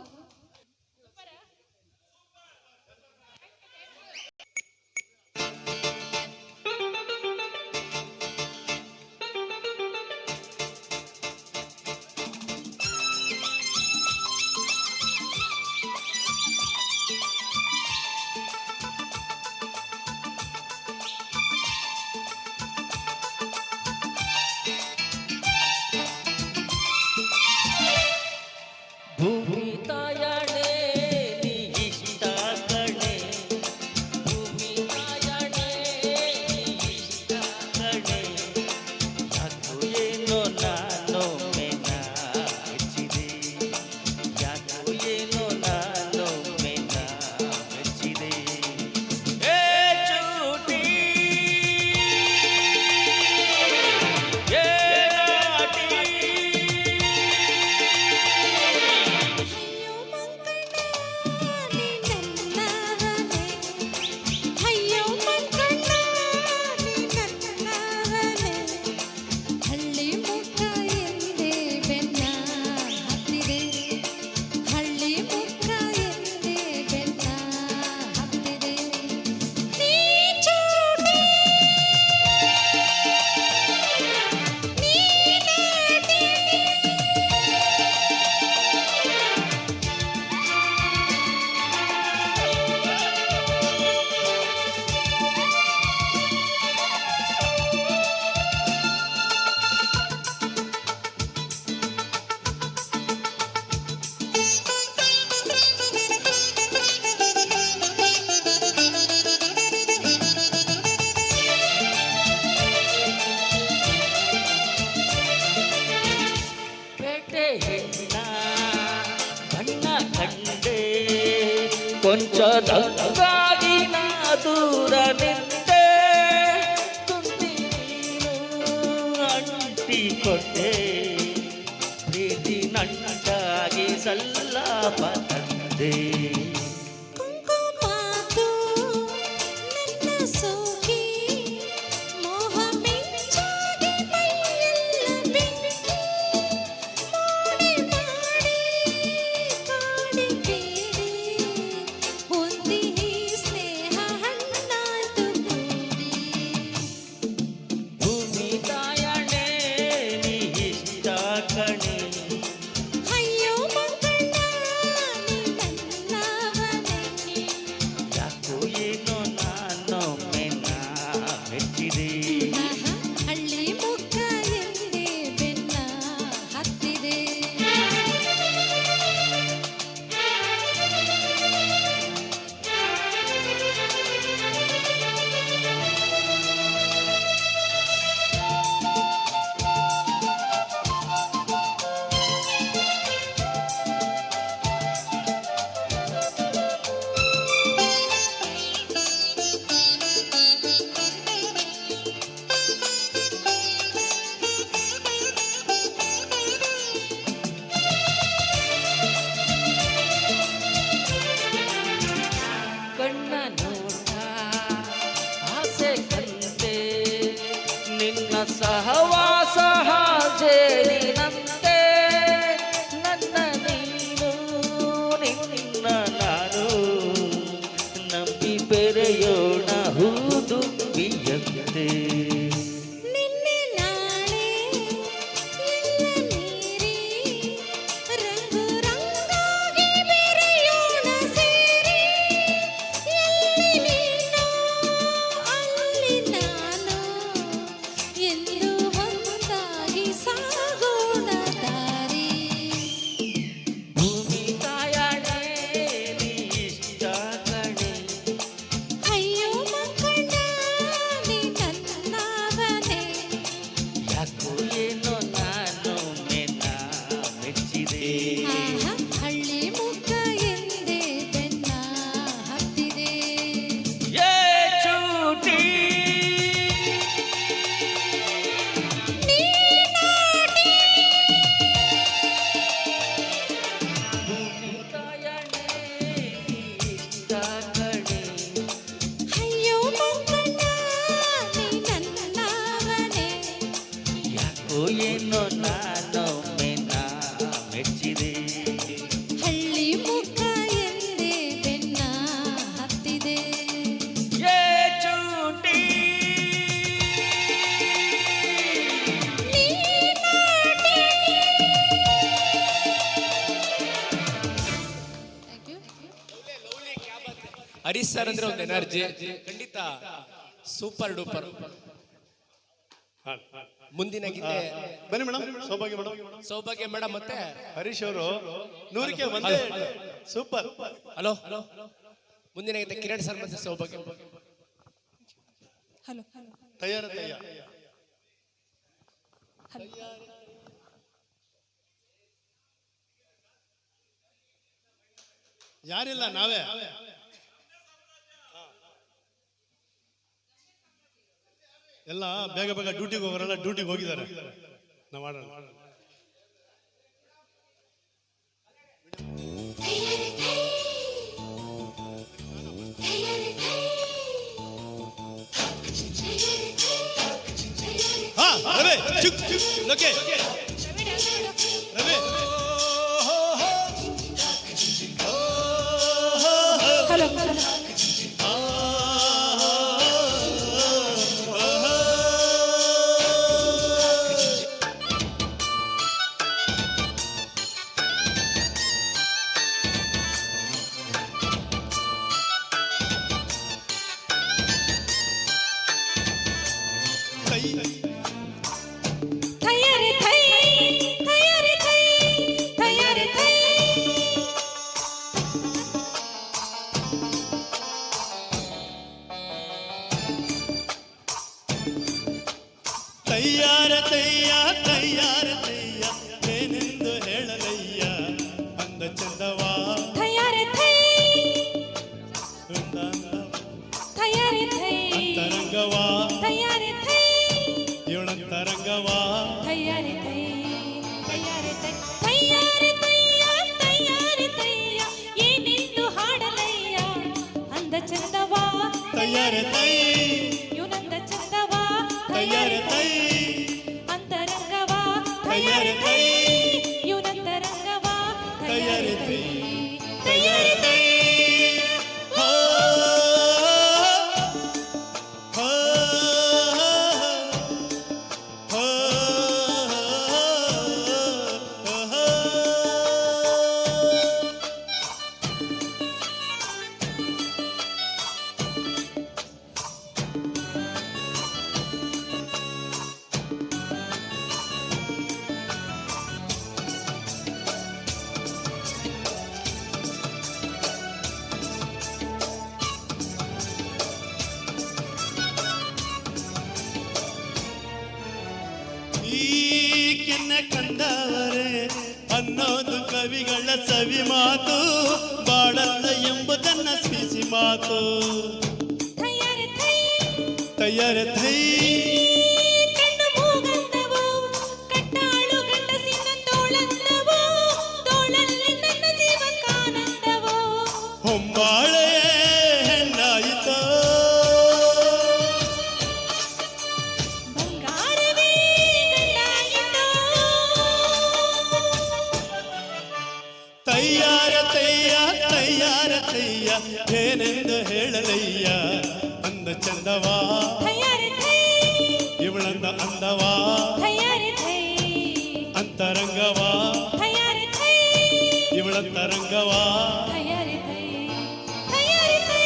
S10: ಕೊಂಚದಕ್ಕಾಗಿ ನಾ ದೂರ ನಿಂತೆ ಕುಂತಿ ನೀನು ಅಂಟಿಕೊಂಡೆ ಪ್ರೀತಿ ನನ್ನಾಗಿ ಸಲ್ಲಾಪ ತಂದೆ
S4: ಕುಂಕುಮಾತು ನನ್ನ ಸೋಕಿ ಮೋಹ ಮಿಂಚಾಗಿ ಮೈಯೆಲ್ಲ ಬೆಂಕಿ ಮೋಡಿ ಮಾಡಿ ಕಾಡಿ ಬೇಡಿ ಹೊಂದಿ ಸ್ನೇಹ ಹಣ್ಣಾಯ್ತು ಕೂಡಿ
S10: ಭೂಮಿ ತಾಯಣೆ ನೀ ಇಷ್ಟ ಕಣೆ
S4: ಅಯ್ಯೋ ಮಕ್ಕಳ ನನ್ನವನೇ
S10: ಯಾಕೋ ಏನೋ ನಾನೊಮ್ಮೆ ನಾ ಮೆಚ್ಚಿದೆ
S4: ಹಳ್ಳಿ ಮುಖ ಎಂದೇ ಬೆನ್ನ ಹತ್ತಿದೆ
S10: ಕಣ್ಣ ನೋಟ ಆಸೆ ಕಂಡೆ ನಿನ್ನ ಸಹವಾಸ ಹಾಜೇರಿನಂತೆ ನನ್ನ ನೀನು ನಿನ್ನ ನಾನು ನಂಬಿ ಬೆರೆಯೋಣ ಹೂದುಂಬಿಯಂತೆ
S4: ನಿನ್ನೆ ನಾಳೆ ಎಲ್ಲ ಮೀರಿ ರಂಗು ರಂಗಾಗಿ ಬೆರೆಯೋಣ ಸೇರಿ ಎಲ್ಲಿ ನೀನು ಅಲ್ಲಿ ನಾನು ಎಂದು ಒಂದಾಗಿ ಸಾಗೋಣ ದಾರಿ
S10: ಭೂಮಿ ತಾಯಣೆ ನೀ ಇಷ್ಟ ಕಣೆ
S4: ಅಯ್ಯೋ ಮಕ್ಕಳ ನೀ ನನ್ನವನೇ
S10: ಯಾಕೋ ಏನೋ ನಾನೊಮ್ಮೆ ನಾ ಮೆಚ್ಚಿದೆ
S4: ಆಹಾ, ಹಳ್ಳಿ ಮುಖ ಎಂದೇ ಬೆನ್ನ ಹತ್ತಿದೆ
S10: ಏ ಚೂಟಿ
S4: ನೀನಾಟಿ
S10: ಭೂಮಿ ತಾಯಣೆ ನೀ ಇಷ್ಟ ಕಣೆ
S4: ಅಯ್ಯೋ ಮಕ್ಕಳ ನೀ ನನ್ನವನೇ
S10: ಯಾಕೋ ಏನೋ ನಾನೊಮ್ಮೆ ನಾ ಮೆಚ್ಚಿದೆ
S4: ಹಳ್ಳಿ ಮುಖ ಎಂದೇ ಬೆನ್ನ ಹತ್ತಿದೆ
S10: ಏ ಚೂಟಿ
S4: ನೀನಾಟಿ ಥ್ಯಾಂಕ್ ಯು
S5: ಹರೀಶ್ ಸರ್ ಅಂದ್ರೆ ಒಂದು ಎನರ್ಜಿ ಖಂಡಿತ ಸೂಪರ್ ಡೂಪರ್. ಮುಂದಿನ ಗೀತೆ
S6: ಬನ್ನಿ ಮೇಡಮ್, ಸೌಭಾಗ್ಯ ಮೇಡಮ್.
S5: ಸೌಭಾಗ್ಯ ಮೇಡಮ್ ಮತ್ತೆ
S6: ಹರೀಶ್ ಅವರು 100ಕ್ಕೆ ಒಂದೇ ಸೂಪರ್.
S5: ಹಲೋ ಮುಂದಿನ ಗೀತೆ ಕಿರಣ್ ಸರ್ ಮತ್ತೆ ಸೌಭಾಗ್ಯ.
S7: ಹಲೋ
S6: ತಯಾರ ತಯ್ಯ ಯಾರಿಲ್ಲ, ನಾವೇ. ಎಲ್ಲ ಬೇಗ ಬೇಗ ಡ್ಯೂಟಿಗೆ ಹೋಗೋರೆಲ್ಲ ಡ್ಯೂಟಿಗೆ ಹೋಗಿದ್ದಾರೆ. ನಾವು ಮಾಡೋಣ. ಹಾ ರವಿ, ಚುಕ್ ಚುಕ್ ಲೋಕೆ ರವಿ.
S7: ಹಲೋ
S4: ತಯಾರಿ ಥೈ ತಯಾರಿ ಥೈ ತಯಾರಿ ಥೈ
S6: ತಯ್ಯಾರ ತಯ್ಯ ತಯ್ಯಾರ ತಯ್ಯ ಏನೆಂದು ಹೇಳಲಯ್ಯ ಅಂದ ಚಂದವಾ.
S4: ತಯಾರಿ ಥೈ ತಯಾರಿ ಥೈ
S6: ಅಂತರಂಗವಾ
S4: ತಯಾರಿ ಥೈ
S6: ಇವಳಂತರಂಗವಾ
S4: ತಯಾರಿ ಥೈ ತಯಾರಿ ಥೈ ತಯಾರಿ ಥಯ್ಯ ತಯಾರಿ ಥಯ್ಯ ಏನೆಂದು ಹಾಡಲಯ್ಯ ಅಂದ ಚಂದವಾ
S6: ತಯಾರಿ ತೈ
S4: ಇವನಂದ ಚಂದವಾ
S6: ತಯಾರಿ ತೈ
S4: ಅಂತರಂಗವಾ
S6: ತಯಾರಿ ತೈ
S4: ಇವನಂತರಂಗವಾ
S6: ತಯಾರಿ ತೈ
S4: ತಯಾರಿ ಥೈ
S6: ಹೋ ಹೋ ಹೋ ಈಕೆನ್ನ ಕಂಡವರೇ ಅನ್ನೋದು ಕವಿಗಳ ಸವಿ ಮಾತು ಬಾಳಲ್ಲ ಎಂಬುದನ್ನ ಸ್ಮಿಸಿ ಮಾತು
S4: ತಯಾರಿ ಥೈ
S6: ತಯಾರಿ ತೈ
S4: ಕಣ್ಣು ಮೂಗಂದವು ಕಟ್ಟಾಳು ಗಂಡಸಿನ ತೋಳಂದವು ತೋಳಲ್ಲಿ ನನ್ನ ಜೀವಕ್ಕಾನಂದವು
S6: ಹೊಂಬಾಳೆ ಹೆಣ್ಣಾಯಿತೋ
S4: ಬಂಗಾರವೇ ಗಂಡಾಯಿತೋ
S6: ತಯ್ಯಾರ ತಯ್ಯ ತಯ್ಯಾರ ತಯ್ಯ ಏನೆಂದು ಹೇಳಲಯ್ಯ ಅಂದ ಚಂದವಾ
S4: ತಯಾರಿ ಥೈ
S6: ಇವಳಂದ ಅಂದವಾ
S4: ತಯಾರಿ ಥೈ
S6: ಅಂತರಂಗವಾ
S4: ತಯಾರಿ ಥೈ
S6: ಇವಳಂತರಂಗವಾ
S4: ತಯಾರಿ ಥೈ ತಯಾರಿ ಥೈ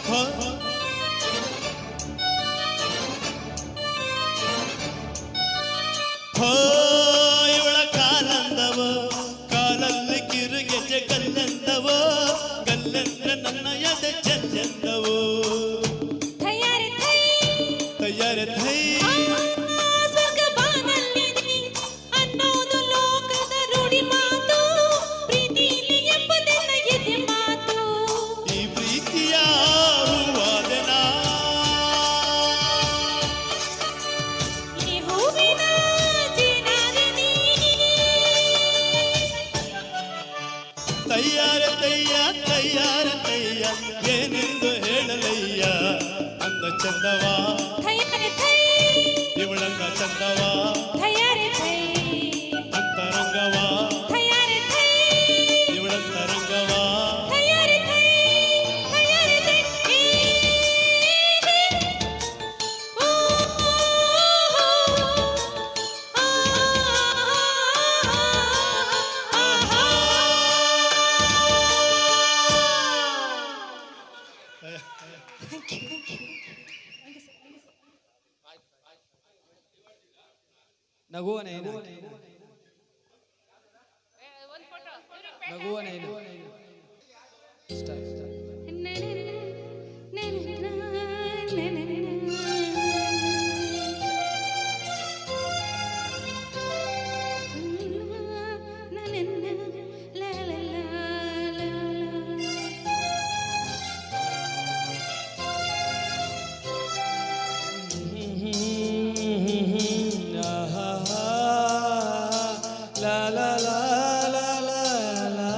S6: ಹೋ ಹೋ ಇವಳ ಕಾಲಂದವೋ ಕಾಲಲ್ಲಿ ಕಿರುಗೆಜೆ ಗಲ್ಲೆಂದವೋ ಗಲ್ಲೆಂದ್ರೆ ನನ್ನ ಎದೆ ಚೆಂದವೋ
S4: ತಯಾರಿ ಥೈ
S6: ತಯಾರಿ ಥೈ
S4: ಸ್ವರ್ಗ ಬಾನಲ್ಲಿದೆ ಅನ್ನೋದು ಲೋಕದ ರೂಢಿ ಮಾತು ಪ್ರೀತಿಲಿ ಎಂಬುದೆಲ್ಲ ಎದೆ ಮಾತು
S6: ಈ ಪ್ರೀತಿಯ ಹೂವಾದನ
S4: ಈ ಹೂವಿನ ಜೀನಾದೆ ನೀ
S6: ತಯ್ಯಾರ ತಯ್ಯ ತಯ್ಯಾರ ತಯ್ಯ ಏನೆಂದು ಹೇಳಲಯ್ಯ ಅಂದ ಚಂದವಾ
S4: ತಯಾರಿ ಥೈ
S6: ಇವಳಂದ ಚಂದವಾ
S4: ತಯಾರಿ ಥೈ
S6: ಅಂತರಂಗವಾ
S4: ತಯಾರಿ ಥೈ
S6: ಇವಳಂತರಂಗವಾ
S4: ತಯಾರಿ ಥೈ ತಯಾರಿ ಥೈ ಓ
S1: ನಗುವನೇನು
S8: ಒಂದು ಫೋಟೋ
S1: ನಗುವನೇನು ಲಾ ಲಾ ಲಾ ಲಾ ಲಾ ಲಾ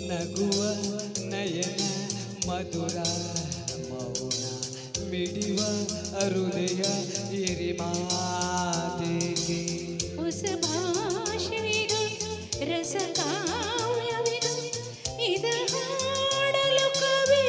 S1: ನಗುವ ನಯನ ಮಧುರ ಮೌನ ಮಿಡಿವ ಹೃದಯ ಹಿರಿ ಮಾತಿಗೆ
S4: ಹೊಸ ಭಾಷೆವಿದು ರಸ ಕಾವ್ಯವಿದು ಇದ ಹಾಡಲು ಕವಿ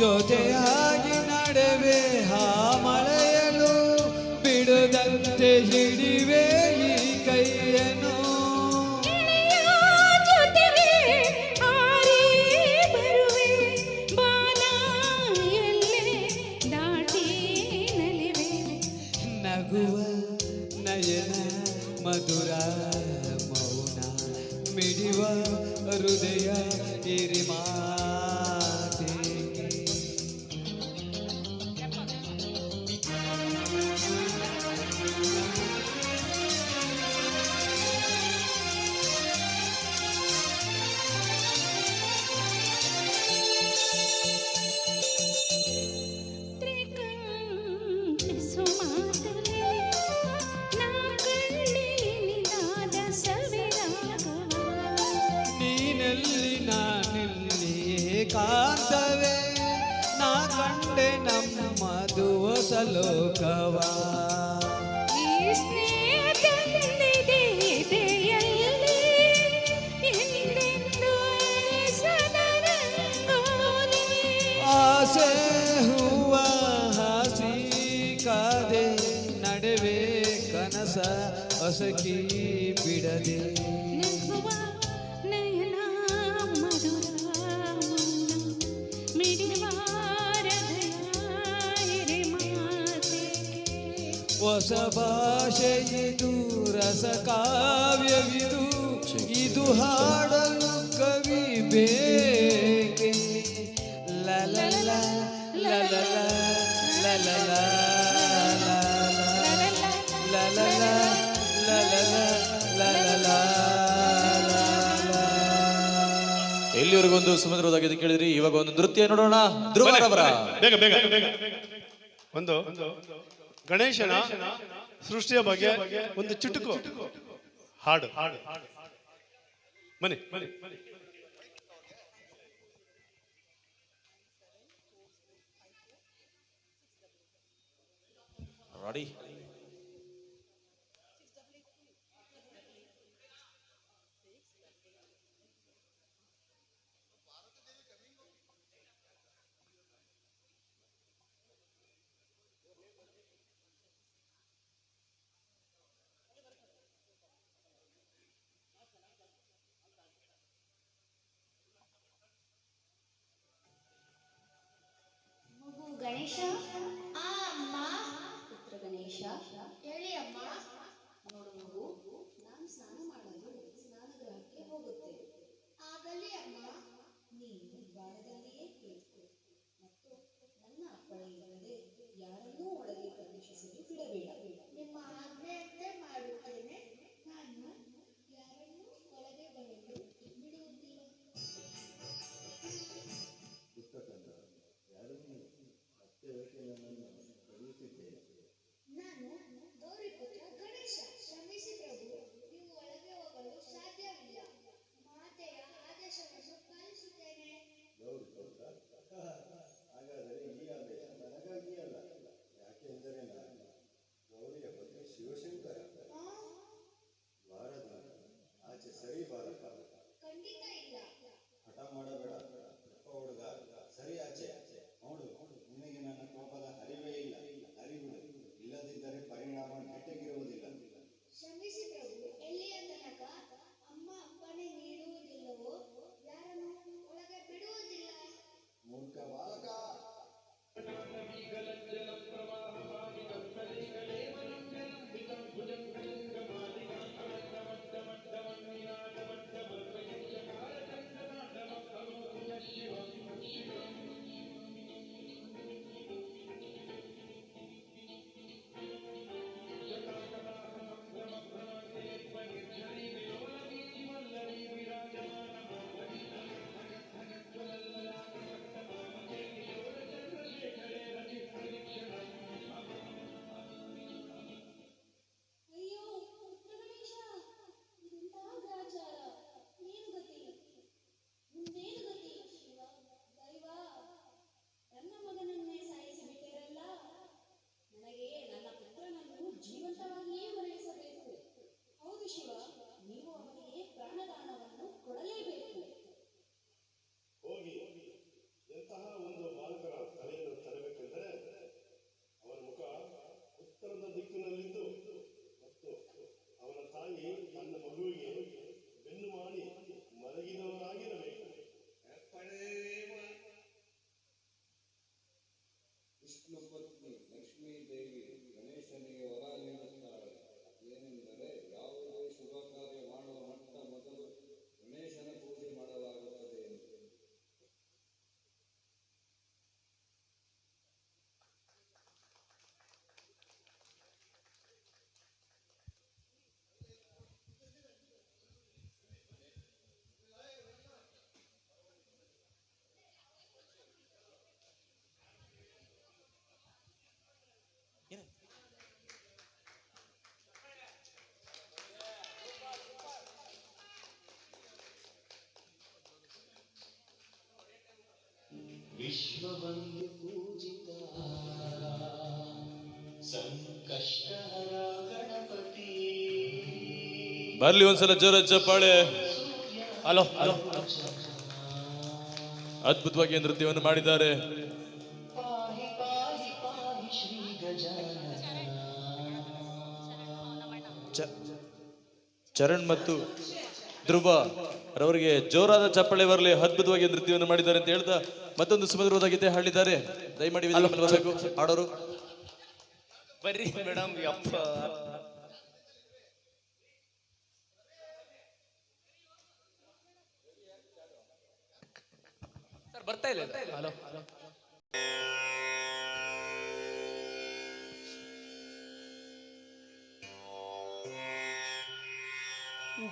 S11: ಜೊತೆಯಾಗಿ ನಡೆವೆ ಆ ಮಳೆಯಲು ಬಿಡದಂತೆ ಹಿಡಿವೆ ಈ ಕೈಯನ್ನು
S4: ಜೊತೆಗೆ ಹಾರಿ ಬರುವೆ ಬಾನ ಎಲ್ಲೆ ದಾಟಿ ನಲಿವೆ
S11: ನಗುವ ನಯನ ಮಧುರ ಮೌನ ಮಿಡಿವ ಹೃದಯ ಹಿರಿಮಾತೆ
S4: ತ್ರಿಕಂಠಿಸು ಮಾತಲೆ ನಾ ಕಂಡೆ ನಿನಾದ ಸವಿರಾಗವ
S11: ನೀನಲ್ಲಿ ನಾನಿಲ್ಲಿ ಏಕಾಂತವೇ ನಾ ಕಂಡೆ ನಮ್ಮದು ಹೊಸ ಲೋಕವ
S4: ಈ ಸ್ನೇಹ ತಂದಿದೆ ಎದೆಯಲ್ಲಿ ಎಂದೆಂದೂ ಅಳಿಸದ ರಂಗೋಲಿ.
S11: ಆಸೆ ಹೂವ ಹಾಸಿ ಕಾದೆ ನಡೆವೆ ಕನಸ ಹೊಸಕಿ ಬಿಡದೆ
S4: ನಗುವ ನಯನ ಮಧುರ ಮೌನ ಮಿಡಿವ ಹೃದಯ ಹಿರಿಮಾತೆ.
S11: ಹೊಸ ಭಾಷೆ ಇದು ರಸ ಕಾವ್ಯವಿದು ಇದು ಹಾಡಲು ಕವಿ ಬೇಕೆ ಲಲಲ ಲಲಲ ಲಲಲ ಲಲಲ ಲಲಲ ಲಲಲ
S3: ಎಲ್ಲಿವರೆಗೊಂದು ಸುಮಧುರವಾದ ಗೀತೆ ಕೇಳಿದ್ರಿ. ಇವಾಗ ಒಂದು ನೃತ್ಯ ನೋಡೋಣ. ಧ್ರುವರವರ
S5: ಬೇಗ ಬೇಗ ಒಂದು ಗಣೇಶನ ಸೃಷ್ಟಿಯ ಬಗ್ಗೆ ಒಂದು ಚುಟುಕು ಹಾಡು ಬನ್ನಿ.
S3: ರೆಡಿ.
S4: ಗಣೇಶ ಅಮ್ಮ ಪುತ್ರ ಗಣೇಶ ಹೇಳಿ ಅಮ್ಮ. ನೋಡು ಮಗು, ನಾನು ಸ್ನಾನ ಮಾಡಲು ಸ್ನಾನಗೃಹಕ್ಕೆ ಹೋಗುತ್ತೆ. ಆಗಲಿ ಅಮ್ಮ. ನೀನು ಬಾಣದಲ್ಲಿಯೇ ಕೇಳ್ಕೊ ಮತ್ತು ನನ್ನ ಅಪ್ಪಣೆ ಇಲ್ಲದೆ ಯಾರನ್ನೂ ಒಳಗೆ ಪ್ರವೇಶಿಸಲು ಬಿಡಬೇಡ. ನಿಮ್ಮ ಆಜ್ಞೆಯಂತೆ ಮಾಡುತ್ತೇನೆ. ನಾನು ಯಾರನ್ನೂ ಒಳಗೆ ಬರಲು ಬಿಡುವುದಿಲ್ಲ. ನಾನು ಗೌರಿಪುತ್ರ ಗಣೇಶ. ಕ್ಷಮಿಸಿ ಪ್ರಭು, ನೀವು ಒಳಗೆ ಹೋಗಲು ಸಾಧ್ಯವಿಲ್ಲ. ಮಾತೆಯ ಆದೇಶವನ್ನು ಪಾಲಿಸುತ್ತೇನೆ.
S1: ಹಾಗಾದರೆ ಈ ಆದೇಶ ನನಗಾಗಿ ಅಲ್ಲ, ಯಾಕೆಂದರೆ ನಾನು ಗೌರಿಯ ಬಗ್ಗೆ ಶಿವಶಂಕರ. ಬಾರದ ಆಚೆ ಸರಿ ಬಾರಪ್ಪ.
S4: ಖಂಡಿತ ಇಲ್ಲ.
S1: ಹಠ ಮಾಡಬೇಡ ಅಪ್ಪ ಹುಡುಗ, ಸರಿ ಆಚೆ ನೋಡು. ನಿನಗೆ ನನ್ನ ಕೋಪದ ಹರಿವೇ ಇಲ್ಲ, ಹರಿಬಿಡು. ಇಲ್ಲದಿದ್ದರೆ ಪರಿಣಾಮ ಕೆಟ್ಟಗಿರುವುದಿಲ್ಲ.
S4: ಕ್ಷಮಿಸಿ ಪ್ರಭು, ಎಲ್ಲಿಯ ತನಕ ಅಮ್ಮ ಅಪ್ಪಣೆ ನೀಡುವುದಿಲ್ಲವೋ ಯಾರನ್ನು ಒಳಗೆ ಬಿಡುವುದಿಲ್ಲ.
S1: ಮೂರ್ಖ ಬಾಲಕ.
S10: ವಿಶ್ವವಂದು ಪೂಜಿತ ಸಂಕಷ್ಟಹರ ಗಣಪತಿ.
S3: ಬರ್ಲಿ ಒಂದ್ಸಲ ಜೋರ ಚಪ್ಪಾಳೆ.
S5: Hello hello.
S3: ಅದ್ಭುತವಾಗಿ ನೃತ್ಯವನ್ನು ಮಾಡಿದ್ದಾರೆ.
S10: ಪಾಹಿ ಪಾಹಿ ಪಾಹಿ ಶ್ರೀ ಗಜಾನನ.
S3: ಚರಣ್ ಮತ್ತು ಧ್ರುವ ರವರಿಗೆ ಜೋರಾದ ಚಪ್ಪಾಳೆ ಬರಲಿ. ಅದ್ಭುತವಾಗಿ ನೃತ್ಯವನ್ನು ಮಾಡಿದ್ದಾರೆ ಅಂತ ಹೇಳ್ತಾ ಮತ್ತೊಂದು ಸುಮಧುರವಾದ ಗೀತೆ ಹಾಡಿದ್ದಾರೆ. ದಯಮಾಡಿ ಬರಬೇಕು ಹಾಡೋರು.
S5: ಬರ್ರಿ ಮೇಡಮ್. ಯಪ್ಪ
S11: ಸರ್ ಬರ್ತಾ ಇಲ್ಲ.
S5: Hello hello.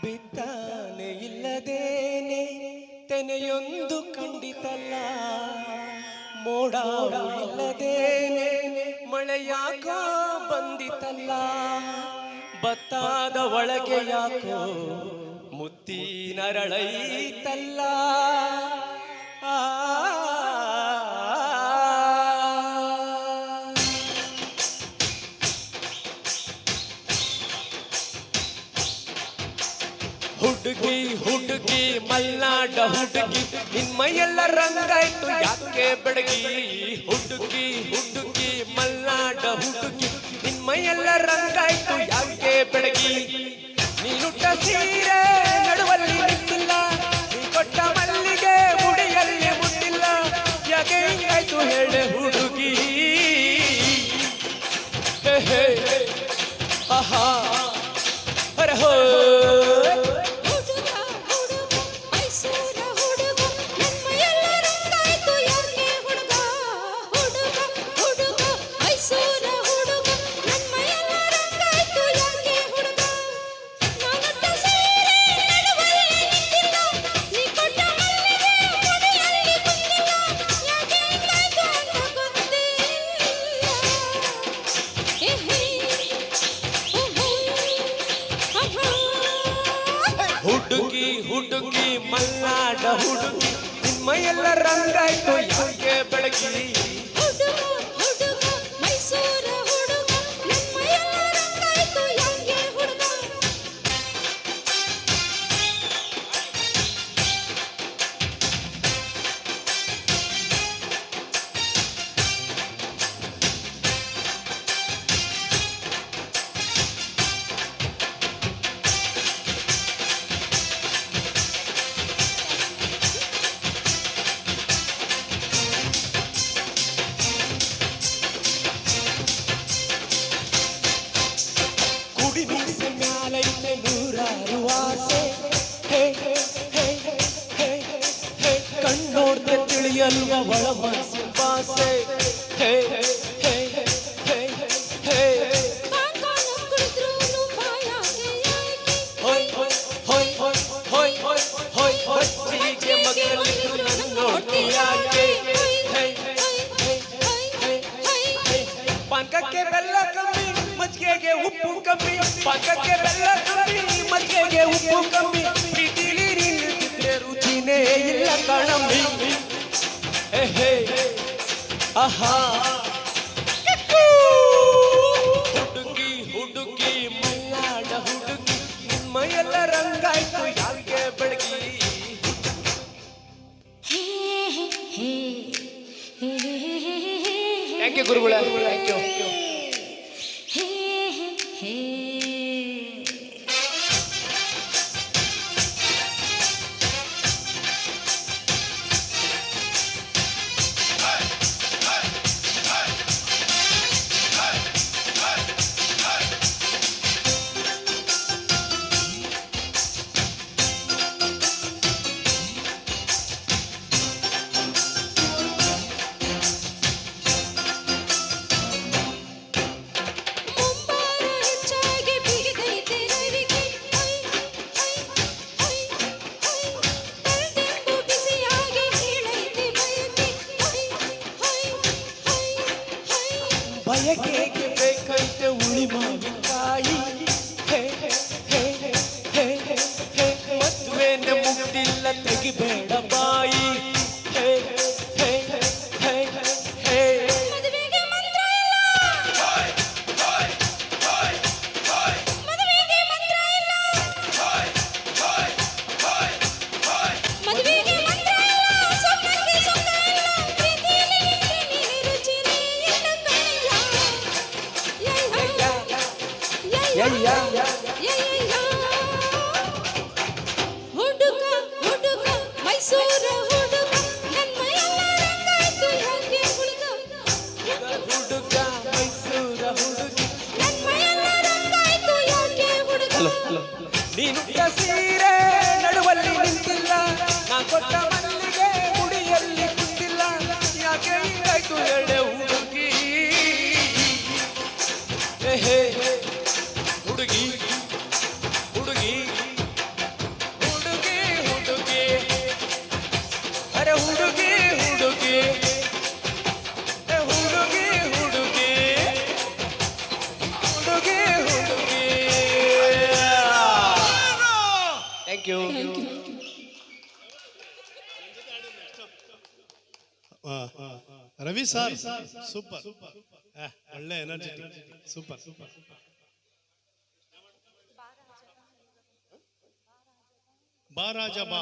S11: ಬಿತ್ತಾನೆ ಇಲ್ಲದೇನೆ ತೆನೆಯೊಂದು ಖಂಡಿತಲ್ಲ, ಮೋಡ ಇಲ್ಲದೇನೆ ಮಳೆಯಾಕೋ ಬಂದಿತಲ್ಲ, ಬತ್ತಾದ ಒಳಗೆ ಯಾಕೋ ಮುತ್ತಿನರಳೈತಲ್ಲ. ಹುಡುಗಿ ಹುಡುಗಿ ಮಲ್ನಾಡ ಹುಡುಗಿ ನಿಮ್ಮೈಯೆಲ್ಲ ರಂಗಾಯ್ತು ಯಾಕೆ ಬೆಡಗಿ. ಹುಡುಗಿ ಹುಡುಗಿ ಮಲ್ನಾಡ ಹುಡುಗಿ ನಿಮ್ಮೈಯೆಲ್ಲ ರಂಗಾಯ್ತು ಯಾಕೆ ಬೆಡಗಿ. ನೀನುಟ್ಟ ಸೀರೆ ನಡುವಲ್ಲಿ ನಿಂತಿಲ್ಲ, ನೀ ಕೊಟ್ಟ ಮಲ್ಲಿಗೆ ಮುಡಿಯಲ್ಲಿ ಮುಟ್ಟಿಲ್ಲ, ಯಾಕೆ ಹಿಂಗಾಯ್ತು ಹೇಳೆ ಹುಡುಗಿ. ಹೇ ಆಹಾ ಅರೆ ಹೋ ಹುಡುಗಿ ಹುಡುಗಿ ಮಲ್ನಾಡ ಹುಡುಗಿ ನಿಮ್ಮೈಯೆಲ್ಲ ರಂಗಾಯ್ತು ಯಾಕೆ ಬೆಳಗಿ. ನೂರಾರು ಆಸೆ ಕಣ್ಣೋಡ್ದೆ ತಿಳಿಯಲ್ವ ಒಳ ಮನಸ್ಸು ಭಾಷೆ. ಪಾನಕಕ್ಕೆ ಬೆಲ್ಲ ಕಮ್ಮಿ, ಮಜ್ಜಿಗೆಗೆ ಉಪ್ಪು ಕಮ್ಮಿ. ಪಾನಕಕ್ಕೆ ಬೆಲ್ಲ ಕಮ್ಮಿ, ಮಜ್ಜಿಗೆಗೆ ಉಪ್ಪು ಕಮ್ಮಿ. ಪ್ರೀತಿಲಿ ನಿಂತಿದ್ರೆ ರುಚಿನೇ ಇಲ್ಲ ಕಣಮ್ಮಿ. ಆಹಾ ಹುಡುಗಿ ಹುಡುಗಿ ಮಲ್ನಾಡ ಹುಡುಗಿ ನಿಮ್ಮೈಯೆಲ್ಲ ರಂಗಾಯ್ತು ಯಾಕೆ ಬೆಳಗಿ. ಥ್ಯಾಂಕ್ ಯು ಗುರುಗಳ. Thank you. ಬಯಕೆಗೆ ಬೇಕಂತೆ ಉಳಿ ಮಾವಿನಕಾಯಿ. ಮದುವೆನೆ ಮುಗ್ದಿಲ್ಲ ತೆಗಿಬೇಡ ಬಾಯಿ.
S2: ಮೈಸೂರು ಹುಡುಗ ನನ್ ಮೈಯೆಲ್ಲ ರಂಗಾಯ್ತು ಯಾಕೆ ಹುಡುಗ
S11: ಹುಡುಗ ಮೈಸೂರ ಹುಡುಗಿ
S2: ನನ್ ಮೈಯೆಲ್ಲ ರಂಗಾಯ್ತು ಯಾಕೆ ಹುಡುಗ
S11: ನೀನು ಸೀರೆ ನಡುವಲ್ಲಿ ನಿಂತಿಲ್ಲ ನಾ ಕೊಟ್ಟ ಮಲ್ಲಿಗೆ ಮುಡಿಯಲ್ಲಿ ಕುಂತಿಲ್ಲ ಯಾಕೆ ಹಿಂಗಾಯ್ತು ಎಳೆ ಹುಡುಗಿ ಹೇ ಹುಡುಗಿ ಹುಡುಗಿ ಹುಡುಗಿ ಹುಡುಗಿ ಅರೆ ಹುಡುಗಿ ಹುಡುಗಿ ಹುಡುಗಿ ಹುಡುಗಿ ಹುಡುಗಿ ಹುಡುಗಿ thank you
S6: Ravi sir super ಒಳ್ಳೆ ಎನರ್ಜಿ ಸೂಪರ್ ಬಾ ರಾಜ ಬಾ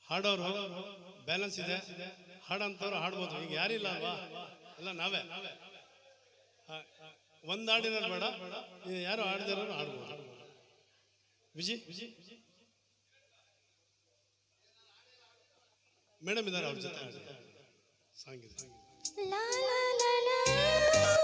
S6: ಹಾಡೋರು ಬ್ಯಾಲೆನ್ಸ್ ಇದೆ ಹಾಡಂತವ್ರು ಹಾಡ್ಬೋದು ಈಗ ಯಾರಿಲ್ಲ ಅಲ್ವಾ ಎಲ್ಲ ನಾವೇ ಒಂದ್ ಹಾಡಿನ ಬೇಡ ಯಾರು ಹಾಡ್ದಿರೋರು ಹಾಡ್ಬೋದು ವಿಜಿ ಮೇಡಮ್ ಇದ್ದಾರೆ ಅವ್ರ ಜೊತೆ ಸಾಂಗ್ ಇದೆ
S2: ಲಾ ಲಾ ಲಾ ಲಾ